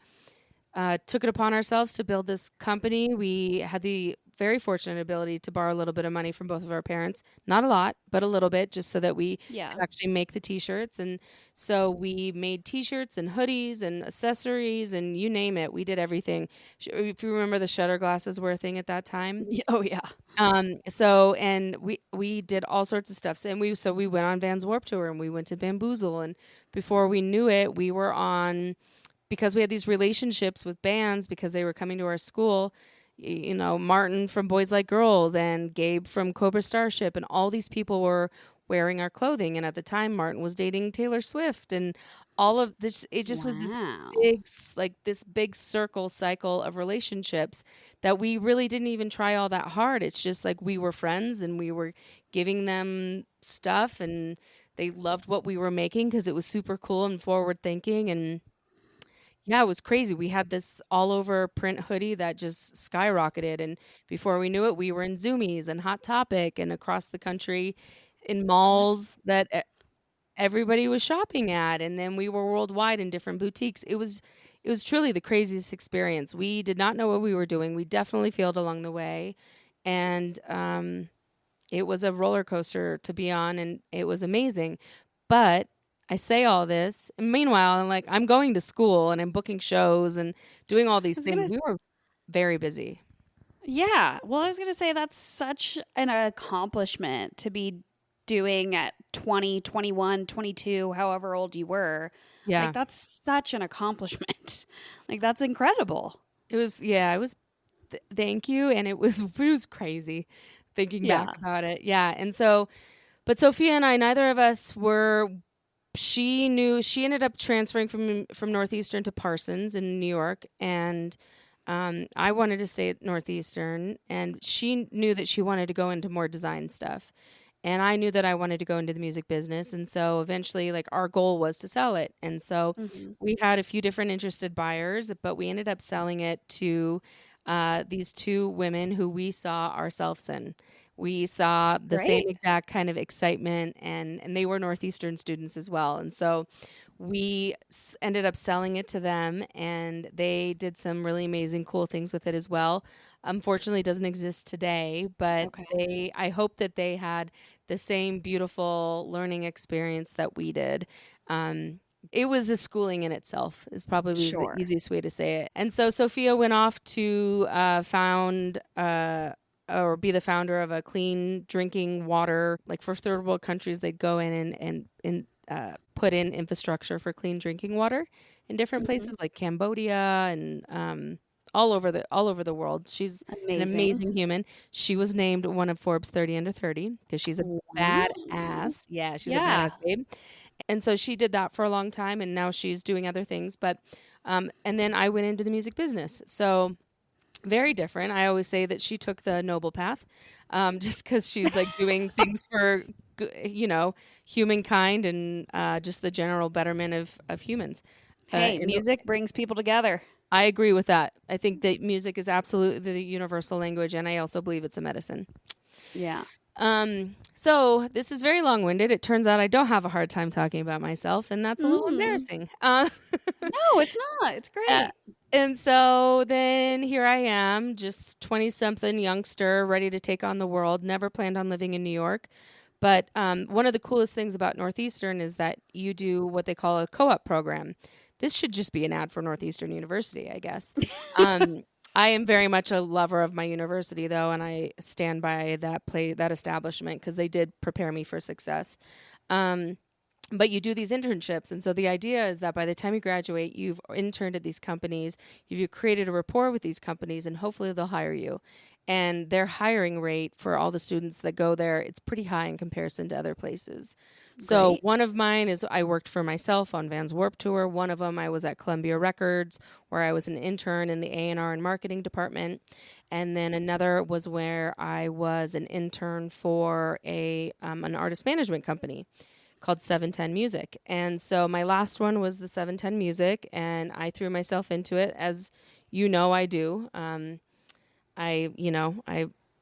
took it upon ourselves to build this company. We had the very fortunate ability to borrow a little bit of money from both of our parents. Not a lot, but a little bit, just so that we could actually make the t-shirts. And so we made t-shirts and hoodies and accessories and you name it. We did everything. If you remember, the shutter glasses were a thing at that time. Oh yeah. And we did all sorts of stuff. And we went on Vans Warped Tour, and we went to Bamboozle, and before we knew it, we were on, because we had these relationships with bands because they were coming to our school, Martin from Boys Like Girls and Gabe from Cobra Starship, and all these people were wearing our clothing. And at the time, Martin was dating Taylor Swift, and all of this, it just was this big cycle of relationships that we really didn't even try all that hard. It's just like we were friends, and we were giving them stuff, and they loved what we were making because it was super cool and forward thinking. And yeah, it was crazy. We had this all over print hoodie that just skyrocketed. And before we knew it, we were in Zoomies and Hot Topic and across the country in malls that everybody was shopping at. And then we were worldwide in different boutiques. It was truly the craziest experience. We did not know what we were doing. We definitely failed along the way. And it was a roller coaster to be on, and it was amazing. But I say all this, and meanwhile, I'm going to school and I'm booking shows and doing all these things. We were very busy. Yeah. Well, I was going to say that's such an accomplishment to be doing at 20, 21, 22, however old you were. Yeah. Like, that's such an accomplishment. Like, that's incredible. It was, thank you. And it was crazy thinking back about it. Yeah. And so, but Sophia and I, neither of us were... She ended up transferring from Northeastern to Parsons in New York, and I wanted to stay at Northeastern, and she knew that she wanted to go into more design stuff. And I knew that I wanted to go into the music business. And so eventually, like, our goal was to sell it. And so we had a few different interested buyers, but we ended up selling it to these two women who we saw ourselves in. We saw the same Great. exact kind of excitement, and they were Northeastern students as well. And so we ended up selling it to them, and they did some really amazing, cool things with it as well. Unfortunately, it doesn't exist today, but Okay. I hope that they had the same beautiful learning experience that we did. It was a schooling in itself, is probably the Sure. easiest way to say it. And so Sophia went off to found or be the founder of a clean drinking water, like for third world countries. They'd go in and put in infrastructure for clean drinking water in different places like Cambodia and all over the world. She's an Amazing. amazing human. She was named one of Forbes 30 under 30 because she's a Wow. badass. Yeah, she's a Yeah. badass babe. And so she did that for a long time, and now she's doing other things. But and then I went into the music business. So very different. I always say that she took the noble path, just because she's like doing things for humankind and just the general betterment of humans. Hey, In the music brings people together. I agree with that. I think that music is absolutely the universal language, and I also believe it's a medicine. Yeah. So this is very long-winded. It turns out I don't have a hard time talking about myself, and that's a little embarrassing. No, it's not. It's Uh, great. and so then here I am, just 20-something youngster, ready to take on the world. Never planned on living in New York. But one of the coolest things about Northeastern is that you do what they call a co-op program. This should just be an ad for Northeastern University, I guess. I am very much a lover of my university, though, and I stand by that establishment because they did prepare me for success. But you do these internships, and so the idea is that by the time you graduate, you've interned at these companies, you've created a rapport with these companies, and hopefully they'll hire you. And their hiring rate for all the students that go there, it's pretty high in comparison to other places. So Great. one of mine is I worked for myself on Vans Warped Tour. One of them I was at Columbia Records, where I was an intern in the A&R and marketing department. And then another was where I was an intern for an artist management company called 710 Music. And so my last one was the 710 Music, and I threw myself into it, as you know I do. I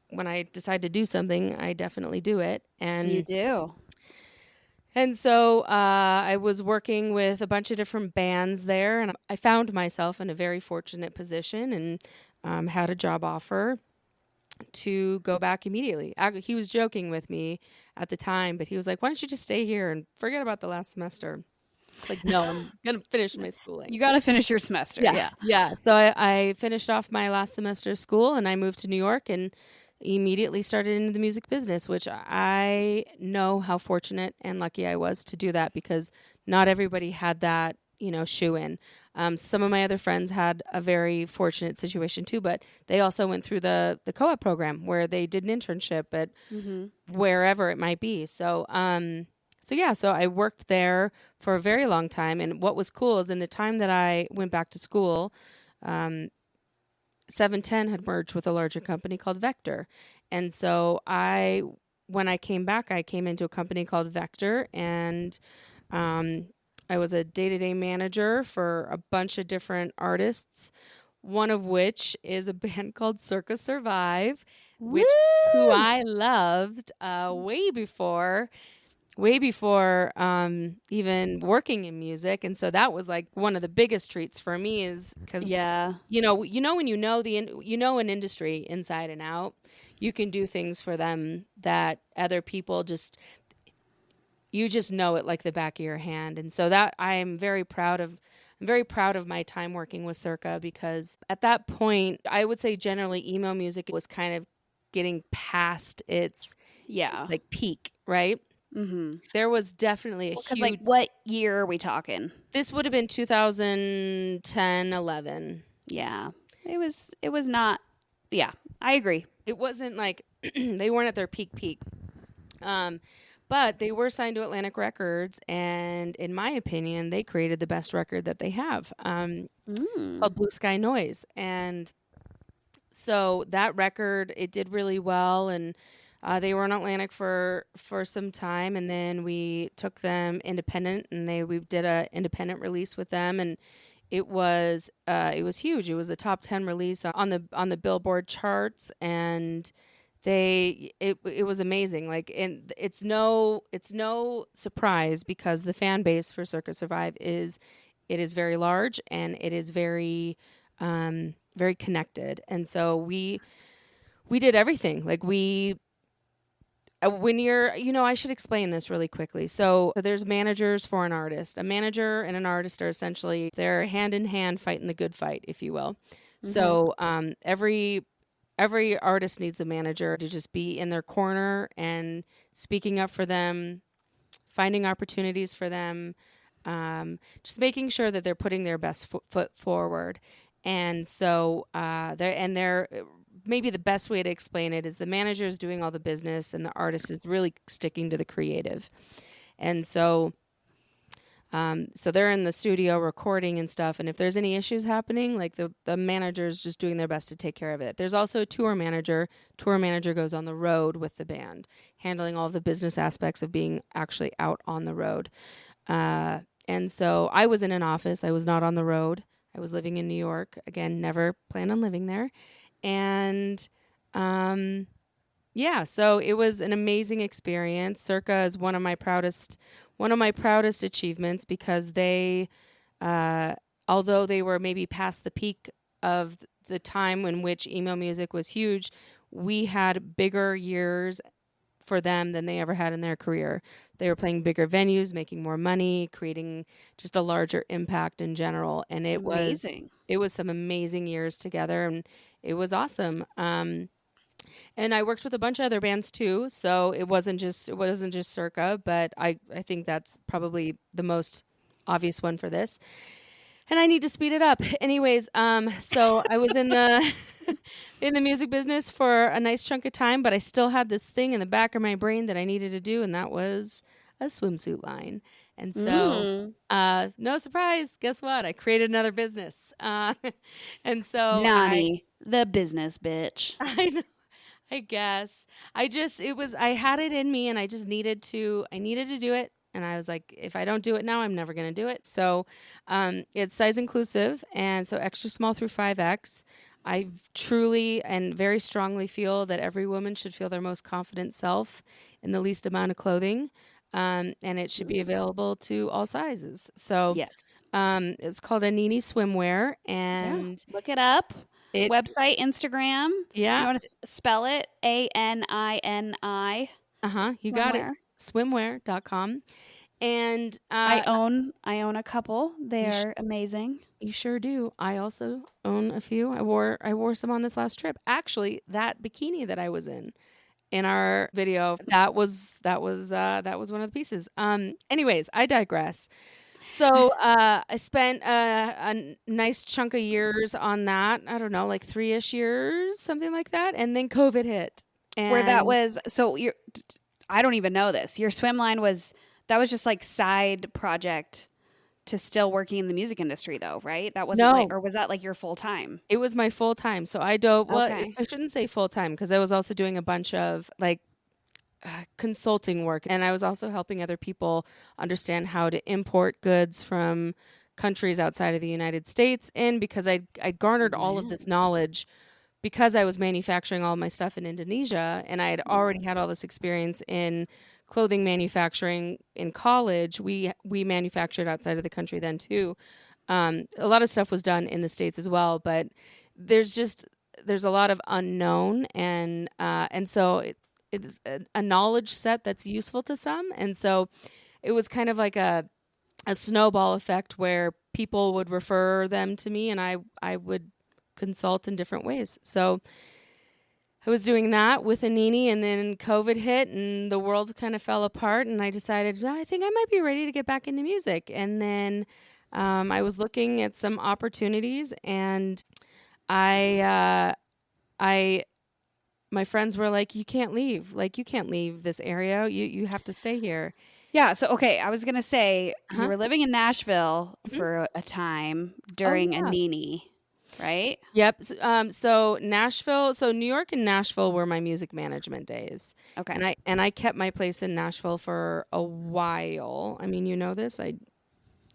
when I decide to do something, I definitely do it. You do. And so I was working with a bunch of different bands there, and I found myself in a very fortunate position and had a job offer to go back immediately. He was joking with me at the time, but he was like, "Why don't you just stay here and forget about the last semester?" It's like, no, I'm going to finish my schooling. You got to finish your semester. Yeah. Yeah. So I finished off my last semester of school, and I moved to New York and immediately started into the music business, which I know how fortunate and lucky I was to do that, because not everybody had that, shoe in. Some of my other friends had a very fortunate situation too, but they also went through the co-op program where they did an internship at wherever it might be. So I worked there for a very long time. And what was cool is in the time that I went back to school, 710 had merged with a larger company called Vector. And so when I came back, I came into a company called Vector, and I was a day-to-day manager for a bunch of different artists, one of which is a band called Circa Survive, who I loved way before even working in music. And so that was like one of the biggest treats for me, is because when you know an industry inside and out, you can do things for them that other people you just know it like the back of your hand. And so that I'm very proud of my time working with Circa, because at that point, I would say generally emo music was kind of getting past its like peak, right? Mm-hmm. There was definitely a huge... Like, what year are we talking? This would have been 2010, 11. Yeah. It was not... Yeah, I agree. It wasn't like... they weren't at their peak. But they were signed to Atlantic Records, and in my opinion, they created the best record that they have, called Blue Sky Noise. And so that record, it did really well, and They were in Atlantic for some time, and then we took them independent, and we did a independent release with them, and it was huge. It was a top 10 release on the Billboard charts, and it was amazing. Like, and it's no surprise because the fan base for Circa Survive is very large, and it is very very connected. And so we did everything. Like, when you're, I should explain this really quickly. So there's managers for an artist. A manager and an artist are essentially, they're hand in hand fighting the good fight, if you will. Mm-hmm. So every artist needs a manager to just be in their corner and speaking up for them, finding opportunities for them, just making sure that they're putting their best foot forward. And so they're maybe the best way to explain it is the manager is doing all the business and the artist is really sticking to the creative. And so they're in the studio recording and stuff. And if there's any issues happening, like the manager is just doing their best to take care of it. There's also a tour manager. Tour manager goes on the road with the band, handling all the business aspects of being actually out on the road. And so I was in an office. I was not on the road. I was living in New York. Again, never plan on living there. And so it was an amazing experience. Circa is one of my proudest achievements because they, although they were maybe past the peak of the time in which emo music was huge, we had bigger years for them than they ever had in their career. They were playing bigger venues, making more money, creating just a larger impact in general. And it was some amazing years together, and it was awesome. And I worked with a bunch of other bands too, so it wasn't just Circa, but I think that's probably the most obvious one for this. And I need to speed it up. Anyways, so I was in the in the music business for a nice chunk of time, but I still had this thing in the back of my brain that I needed to do, and that was a swimsuit line. And so, no surprise, guess what? I created another business. And so Nani, the business bitch. I know. I guess I had it in me, and I just needed to do it. And I was like, if I don't do it now, I'm never going to do it. So it's size inclusive, and so extra small through 5X. I truly and very strongly feel that every woman should feel their most confident self in the least amount of clothing, and it should be available to all sizes. So yes, it's called a Nini swimwear, and look it up. Website, Instagram. Yeah, you want to spell it? ANINI. You got it. Swimwear.com. And I own a couple. They are amazing. You sure do. I also own a few. I wore some on this last trip. Actually, that bikini that I was in our video, that was one of the pieces. Anyways, I digress. So I spent a nice chunk of years on that. I don't know, like 3-ish years, something like that. And then COVID hit. And where that was, so I don't even know this. Your swim line was just like side project to still working in the music industry though, right? That wasn't or was that like your full time? It was my full time. So I dove, I shouldn't say full time because I was also doing a bunch of like consulting work. And I was also helping other people understand how to import goods from countries outside of the United States in, because I garnered all of this knowledge because I was manufacturing all my stuff in Indonesia, and I had already had all this experience in clothing manufacturing in college. We manufactured outside of the country then too. A lot of stuff was done in the States as well, but there's a lot of unknown, and so it's a knowledge set that's useful to some. And so it was kind of like a snowball effect where people would refer them to me, and I would consult in different ways. So I was doing that with Anini, and then COVID hit and the world kind of fell apart, and I decided, well, I think I might be ready to get back into music. And then I was looking at some opportunities, and my friends were like, you can't leave this area. You have to stay here. Yeah. So, okay. I was going to say you were living in Nashville for a time during Anini. right? Yep. So Nashville, so New York and Nashville were my music management days. Okay. And I kept my place in Nashville for a while. I mean, you know this. I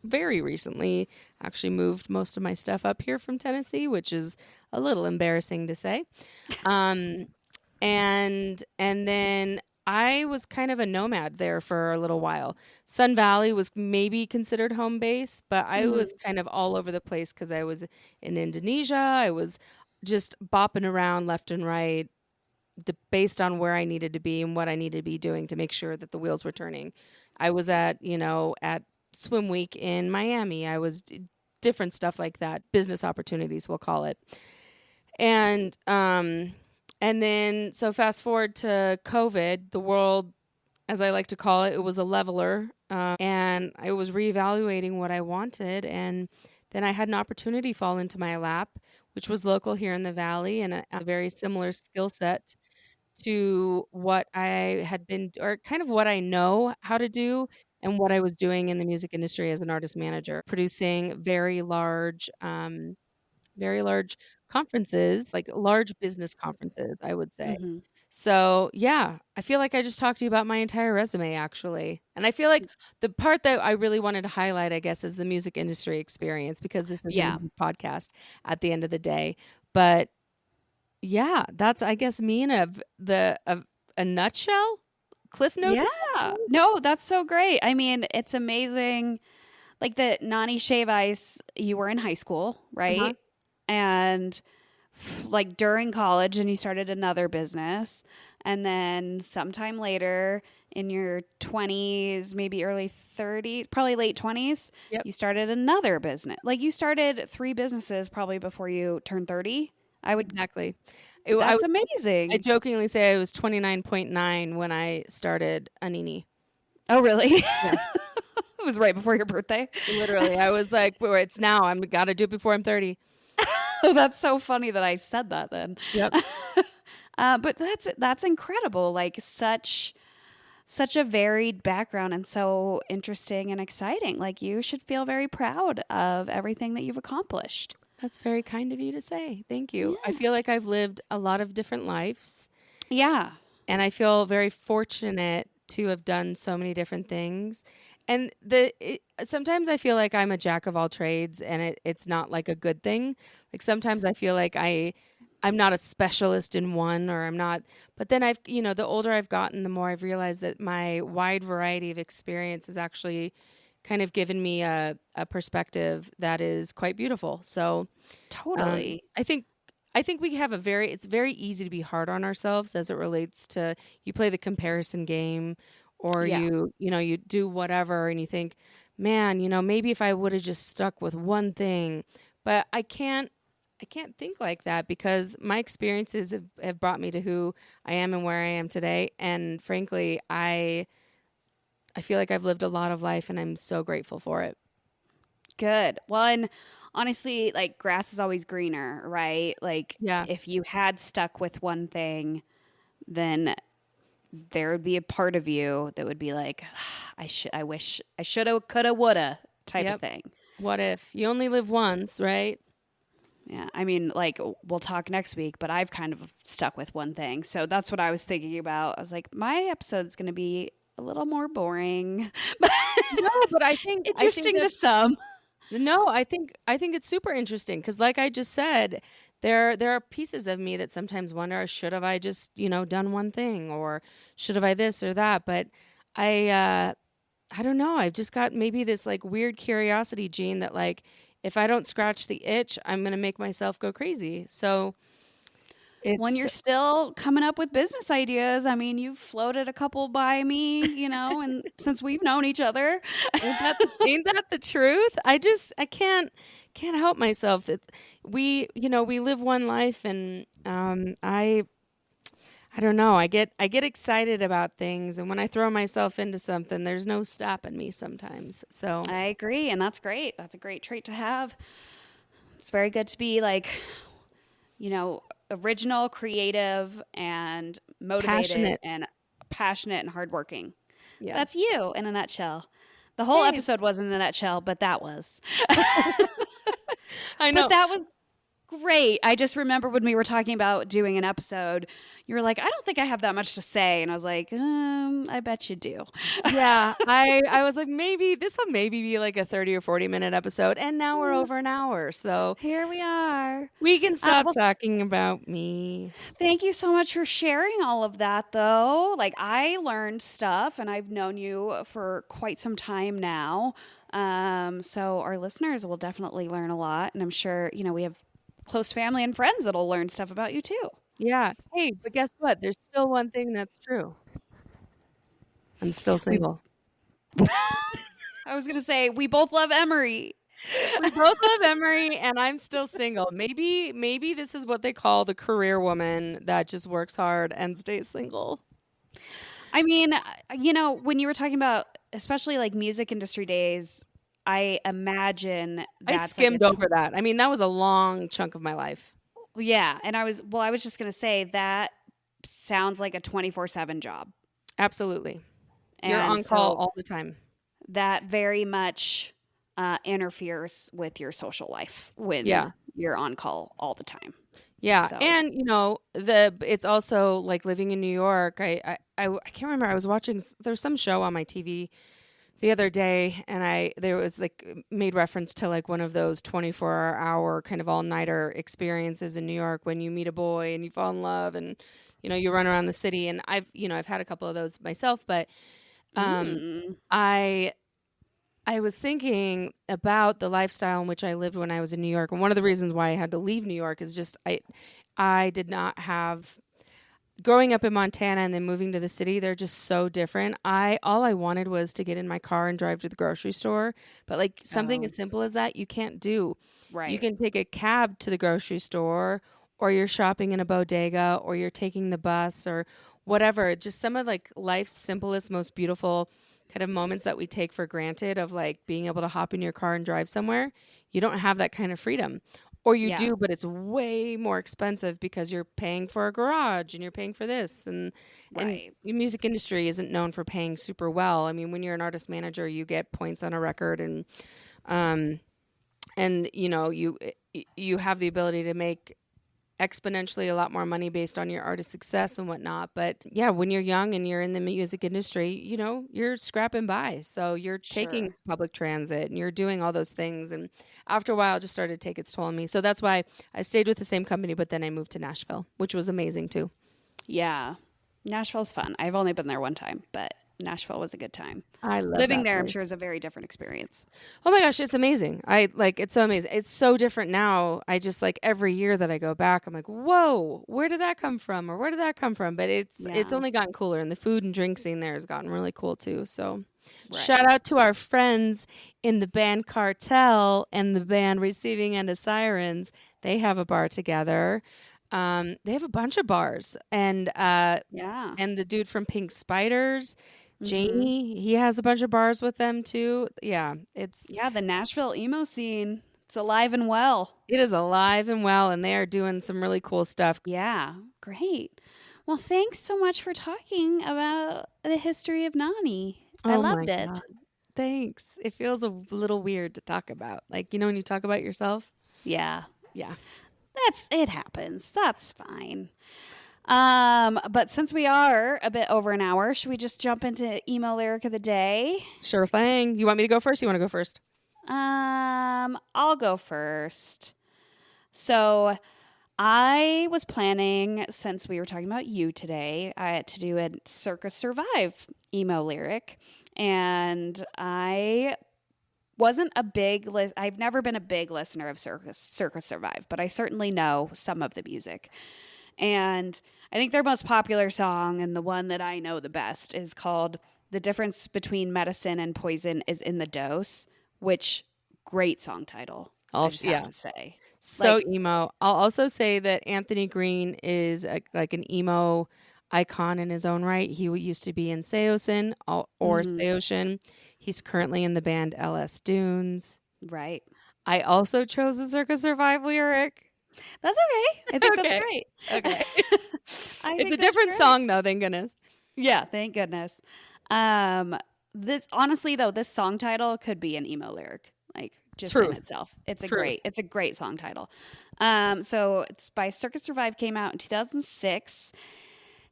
very recently actually moved most of my stuff up here from Tennessee, which is a little embarrassing to say. Um, and then I was kind of a nomad there for a little while. Sun Valley was maybe considered home base, but I was kind of all over the place because I was in Indonesia. I was just bopping around left and right, based on where I needed to be and what I needed to be doing to make sure that the wheels were turning. I was at Swim Week in Miami. I was different stuff like that, business opportunities, we'll call it. And then so fast forward to COVID, the world, as I like to call it, it was a leveler, and I was reevaluating what I wanted, and then I had an opportunity fall into my lap, which was local here in the Valley, and a very similar skill set to what I had been, or kind of what I know how to do, and what I was doing in the music industry as an artist manager, producing very large conferences, like large business conferences, I would say. Mm-hmm. So, yeah, I feel like I just talked to you about my entire resume, actually. And I feel like the part that I really wanted to highlight, I guess, is the music industry experience, because this is a Yeah. music podcast at the end of the day. But yeah, that's, I guess, me in a nutshell, Cliff Note. Yeah. No, that's so great. I mean, it's amazing. Like the Nani Shave Ice, you were in high school, right? And like during college, and you started another business. And then sometime later in your 20s, maybe early 30s, probably late 20s, Yep. you started another business. Like you started 3 businesses probably before you turned 30. Exactly. That's I amazing. jokingly say I was 29.9 when I started Anini. Oh, really? Yeah. It was right before your birthday. Literally, I was like, "Well, it's now. I'm got to do it before I'm 30." Oh, that's so funny that I said that then. Yep. But that's incredible. Like such a varied background and so interesting and exciting. Like you should feel very proud of everything that you've accomplished. That's very kind of you to say. Thank you. I Yeah. feel like I've lived a lot of different lives, Yeah. and I feel very fortunate to have done so many different things. And sometimes I feel like I'm a jack of all trades, and it's not like a good thing. Like sometimes I feel like I'm not a specialist in one, or I'm not. But then the older I've gotten, the more I've realized that my wide variety of experience has actually kind of given me a perspective that is quite beautiful. So Totally. I think we have it's very easy to be hard on ourselves as it relates to, you play the comparison game, or Yeah. you do whatever, and you think, man, maybe if I would have just stuck with one thing. But I can't think like that, because my experiences have brought me to who I am and where I am today. And frankly, I feel like I've lived a lot of life, and I'm so grateful for it. Good. Well, and honestly, like grass is always greener, right? Like Yeah. if you had stuck with one thing, then there would be a part of you that would be like, I wish I shoulda, coulda, woulda type of Yep. thing. What if you only live once, right? Yeah. I mean, like we'll talk next week, but I've kind of stuck with one thing. So that's what I was thinking about. I was like, my episode's going to be a little more boring, but No, but I think interesting to that some. no, I think it's super interesting, because, like I just said, there are pieces of me that sometimes wonder, should have I just done one thing, or should have I this or that? But I don't know. I've just got maybe this like weird curiosity gene that, like, if I don't scratch the itch, I'm gonna make myself go crazy. So When it's you're still coming up with business ideas, I mean, you've floated a couple by me, and since we've known each other. ain't that the truth? I can't help myself that we live one life, and I don't know. I get excited about things, and when I throw myself into something, there's no stopping me sometimes. So I agree, and that's great. That's a great trait to have. It's very good to be like, original, creative, and motivated passionate and hardworking. yeah. That's you in a nutshell. The whole Hey. episode wasn't in a nutshell, but that was. I know. But that was great. I just remember when we were talking about doing an episode, you were like, I don't think I have that much to say. And I was like, I bet you do. Yeah, I was like, maybe this will maybe be like a 30 or 40-minute episode. And now we're over an hour. So Here we are. we can stop Well, talking about me. thank you so much for sharing all of that, though. Like, I learned stuff, and I've known you for quite some time now. So our listeners will definitely learn a lot. And I'm sure, we have close family and friends that'll learn stuff about you, too. Yeah. Hey, but guess what? There's still one thing that's true. I'm still single. I was going to say, we both love Emery. We both love Emery, and I'm still single. Maybe this is what they call the career woman that just works hard and stays single. I mean, when you were talking about, especially like music industry days, I imagine I that's skimmed over that. I mean, that was a long chunk of my life. Yeah. And I was just going to say that sounds like a 24/7 job. Absolutely. And You're on call all the time. That very much interferes with your social life when you're on call all the time. Yeah. So. And, it's also like living in New York. I can't remember. I was watching, there's some show on my TV the other day, and there was like made reference to like one of those 24-hour kind of all-nighter experiences in New York when you meet a boy and you fall in love and, you run around the city. And I've had a couple of those myself, but I was thinking about the lifestyle in which I lived when I was in New York. And one of the reasons why I had to leave New York is just I did not have, growing up in Montana and then moving to the city, they're just so different. All I wanted was to get in my car and drive to the grocery store. But like something as simple as that, you can't do. Right. You can take a cab to the grocery store, or you're shopping in a bodega, or you're taking the bus or whatever. Just some of like life's simplest, most beautiful kind of moments that we take for granted of like being able to hop in your car and drive somewhere. You don't have that kind of freedom. Or you do, but it's way more expensive because you're paying for a garage and you're paying for this. And the music industry isn't known for paying super well. I mean, when you're an artist manager, you get points on a record and you have the ability to make exponentially a lot more money based on your artist success and whatnot. But yeah, when you're young and you're in the music industry, you're scrapping by. So you're taking public transit and you're doing all those things. And after a while, it just started to take its toll on me. So that's why I stayed with the same company, but then I moved to Nashville, which was amazing too. Yeah. Nashville's fun. I've only been there one time, but Nashville was a good time. I love living that there. place. I'm sure is a very different experience. Oh my gosh, it's amazing. It's so amazing. It's so different now. I just like every year that I go back, I'm like, whoa, where did that come from? Or where did that come from? But it's only gotten cooler, and the food and drink scene there has gotten really cool too. So shout out to our friends in the band Cartel and the band Receiving End of Sirens. They have a bar together. They have a bunch of bars, and the dude from Pink Spiders, Jamie, he has a bunch of bars with them too. Yeah, the Nashville emo scene. It's alive and well. It is alive and well, and they are doing some really cool stuff. Yeah, great. Well, thanks so much for talking about the history of Nani. I loved it. God. Thanks. It feels a little weird to talk about. Like, when you talk about yourself. Yeah. Yeah. It happens. That's fine. But since we are a bit over an hour, should we just jump into emo lyric of the day? Sure thing. You want me to go first? You want to go first? I'll go first. So I was planning, since we were talking about you today, to do a Circus Survive emo lyric, and I wasn't a big I've never been a big listener of Circus Survive, but I certainly know some of the music. And I think their most popular song, and the one that I know the best, is called The Difference Between Medicine and Poison is in the Dose, which great song title. I just have to say. So emo. I'll also say that Anthony Green is like an emo icon in his own right. He used to be in Seosin or Seoshin. He's currently in the band LS Dunes. Right. I also chose a Circus Survive lyric. That's okay. I think that's great. Okay. It's a different song though, thank goodness. Yeah, thank goodness. This honestly though, this song title could be an emo lyric. like just Truth. in itself. It's Truth. a great song title. So it's by Circus Survive, came out in 2006.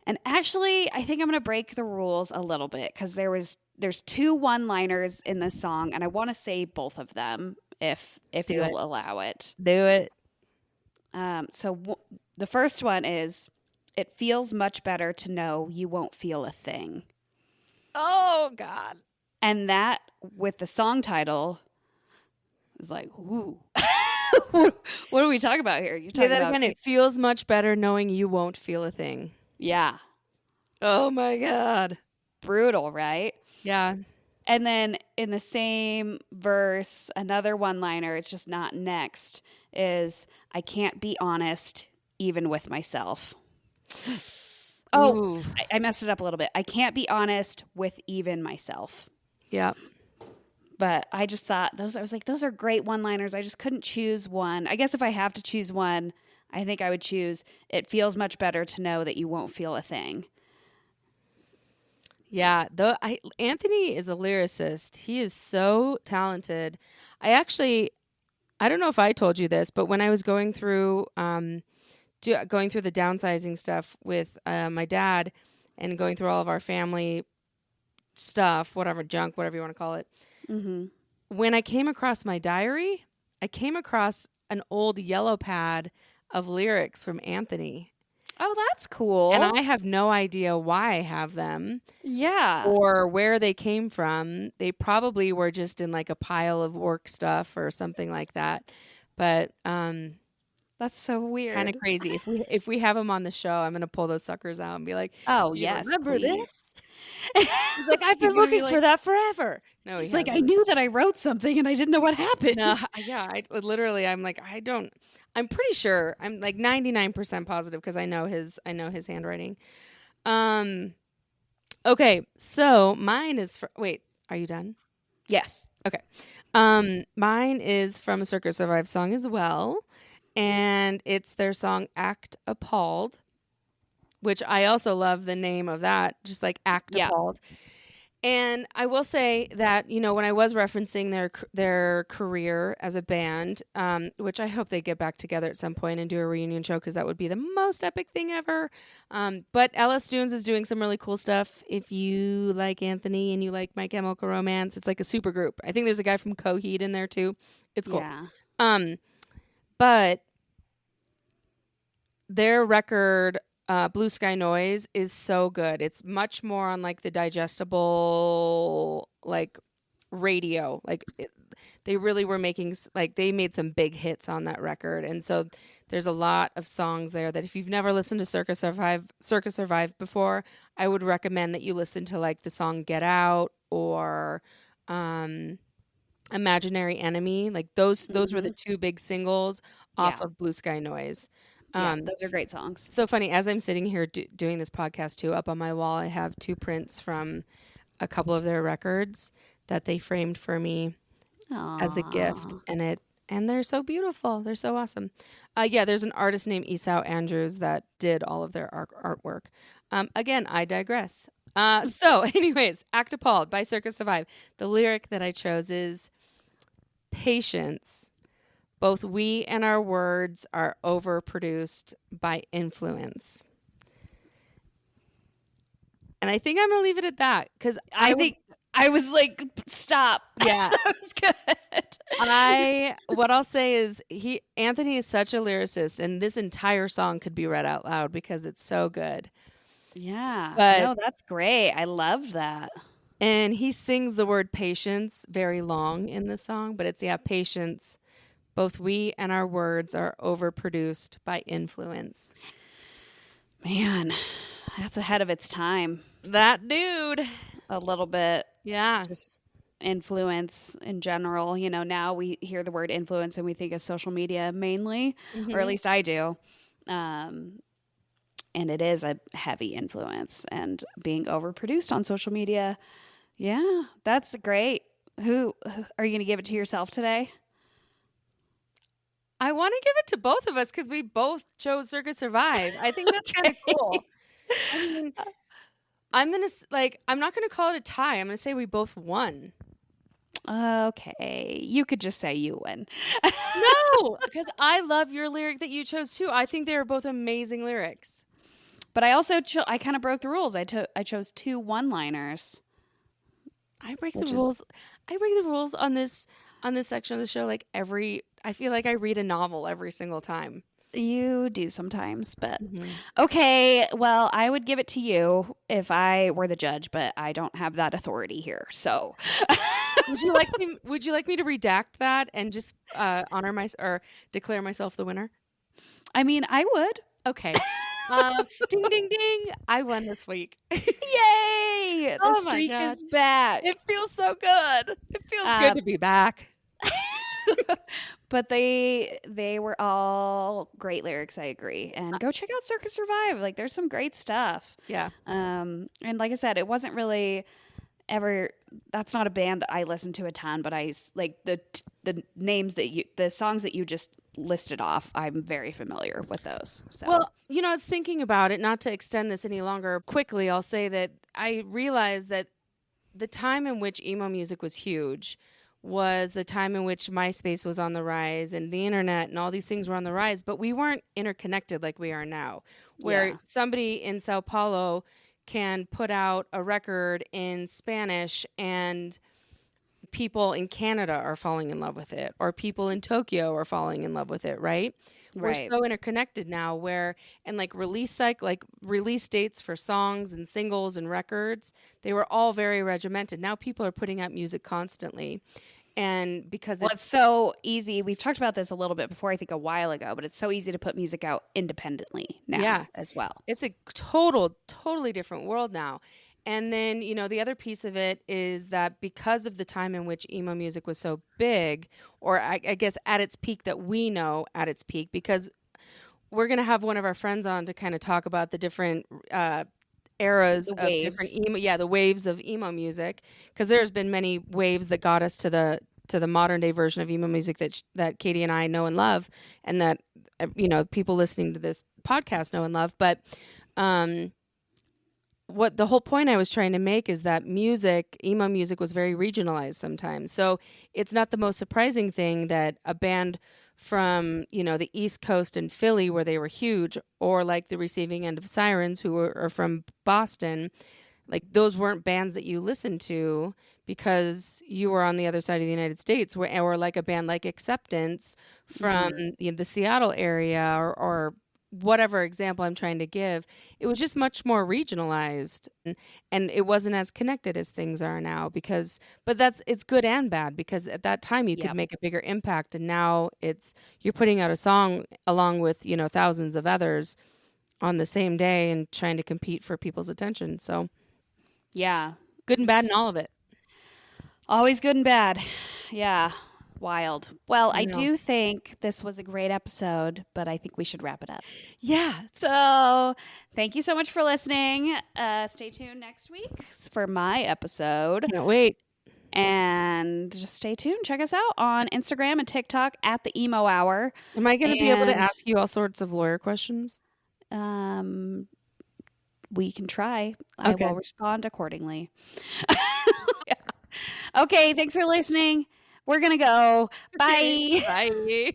And actually, I think I'm going to break the rules a little bit because there's 2 one-liners in this song, and I want to say both of them if you'll allow it. Do it. The first one is, "It feels much better to know you won't feel a thing." Oh, God. And that, with the song title, is like, ooh. What are we talking about here? You're Say talking that about again. It feels much better knowing you won't feel a thing. Yeah. Oh, my God. Brutal, right? Yeah. And then in the same verse, another one-liner, it's just not next, is, "I can't be honest even with myself." Oh, I messed it up a little bit. "I can't be honest with even myself." Yeah. But I just thought I was like, those are great one-liners. I just couldn't choose one. I guess if I have to choose one, I think I would choose, "It feels much better to know that you won't feel a thing." Yeah, Anthony is a lyricist. He is so talented. I don't know if I told you this, but when I was going through going through the downsizing stuff with my dad and going through all of our family stuff, whatever junk, whatever you want to call it. Mm-hmm. When I came across my diary, I came across an old yellow pad of lyrics from Anthony. Oh, that's cool. And I have no idea why I have them. Yeah. Or where they came from. They probably were just in like a pile of work stuff or something like that. But That's so weird. kind of crazy. If we have them on the show, I'm gonna pull those suckers out and be like, Oh, "You yes, remember please. this?" He's like, "I've been looking for that forever." No, It's like, I knew that I wrote something and I didn't know what happened. No, yeah, I'm like, I'm pretty sure. I'm like 99% positive because I know his handwriting. Okay, so mine is wait, are you done? Yes. Okay. Mine is from a Circus Survive song as well, and it's their song "Act Appalled," which I also love the name of that, just like "Act Appalled." And I will say that, when I was referencing their career as a band, which I hope they get back together at some point and do a reunion show because that would be the most epic thing ever. But LS Dunes is doing some really cool stuff. If you like Anthony and you like My Chemical Romance, it's like a super group. I think there's a guy from Coheed in there too. It's cool. Yeah. But their record, Blue Sky Noise, is so good. It's much more on like the digestible, like radio. They really were making they made some big hits on that record, and so there's a lot of songs there that if you've never listened to Circus Survive before, I would recommend that you listen to like the song "Get Out" or "Imaginary Enemy." Like those were the 2 big singles off of Blue Sky Noise. Those are great songs. So funny, as I'm sitting here doing this podcast too, up on my wall, I have 2 prints from a couple of their records that they framed for me as a gift, and they're so beautiful. They're so awesome. There's an artist named Esau Andrews that did all of their artwork. Again, I digress. So anyways, "Act Appalled" by Circus Survive. The lyric that I chose is, "Patience. Both we and our words are overproduced by influence." And I think I'm going to leave it at that because I think I was like, stop. Yeah. That was good. What I'll say is Anthony is such a lyricist, and this entire song could be read out loud because it's so good. Yeah. But no, that's great. I love that. And he sings the word patience very long in the song, but it's patience. Both we and our words are overproduced by influence. Man, that's ahead of its time. That dude. A little bit. Yeah. Just influence in general. Now we hear the word influence and we think of social media mainly, or at least I do. And it is a heavy influence and being overproduced on social media. Yeah, that's great. Who are you going to give it to yourself today? I want to give it to both of us because we both chose Circus Survive. I think that's kind of cool. I mean, I'm not gonna call it a tie. I'm gonna say we both won. Okay, you could just say you win. No, because I love your lyric that you chose too. I think they were both amazing lyrics. But I also I kind of broke the rules. I chose 2 one-liners. I break the rules. I break the rules on this section of the show like I feel like I read a novel every single time. You do sometimes, but okay. Well, I would give it to you if I were the judge, but I don't have that authority here. So, Would you like me? Would you like me to redact that and just honor or declare myself the winner? I mean, I would. Okay. Ding ding ding! I won this week. Yay! The streak is back. It feels so good. It feels good to be back. But they were all great lyrics, I agree. And go check out Circus Survive. Like, there's some great stuff. Yeah. And like I said, it wasn't really ever. That's not a band that I listen to a ton, but I like the names the songs that you just listed off. I'm very familiar with those. So. Well, I was thinking about it. Not to extend this any longer. Quickly, I'll say that I realized that the time in which emo music was huge was the time in which MySpace was on the rise and the internet and all these things were on the rise, but we weren't interconnected like we are now, where somebody in Sao Paulo can put out a record in Spanish and people in Canada are falling in love with it, or people in Tokyo are falling in love with it, right? We're so interconnected now and like release dates for songs and singles and records, they were all very regimented. Now people are putting out music constantly. And because it's so easy, we've talked about this a little bit before, I think a while ago, but it's so easy to put music out independently now as well. It's a totally different world now. And then, the other piece of it is that because of the time in which emo music was so big, or I guess at its peak that we know at its peak, because we're going to have one of our friends on to kind of talk about the different eras of different emo, the waves of emo music, because there's been many waves that got us to the modern day version of emo music that Katie and I know and love, and that people listening to this podcast know and love. But what the whole point I was trying to make is that emo music was very regionalized sometimes. So it's not the most surprising thing that a band from, the East Coast and Philly, where they were huge, or like the Receiving End of Sirens, who are from Boston, like those weren't bands that you listened to because you were on the other side of the United States, or like a band like Acceptance from the Seattle area, or whatever example I'm trying to give. It was just much more regionalized, and it wasn't as connected as things are now, but it's good and bad, because at that time you could make a bigger impact, and now you're putting out a song along with thousands of others on the same day and trying to compete for people's attention. So good and bad in all of it. Always good and bad. Yeah. Wild. Well, I do think this was a great episode, but I think we should wrap it up. Yeah. So thank you so much for listening. Stay tuned next week for my episode. Can't wait. And just stay tuned. Check us out on Instagram and TikTok at the Emo Hour. Am I going to be able to ask you all sorts of lawyer questions? We can try. I will respond accordingly. Okay. Thanks for listening. We're going to go. Bye. Bye.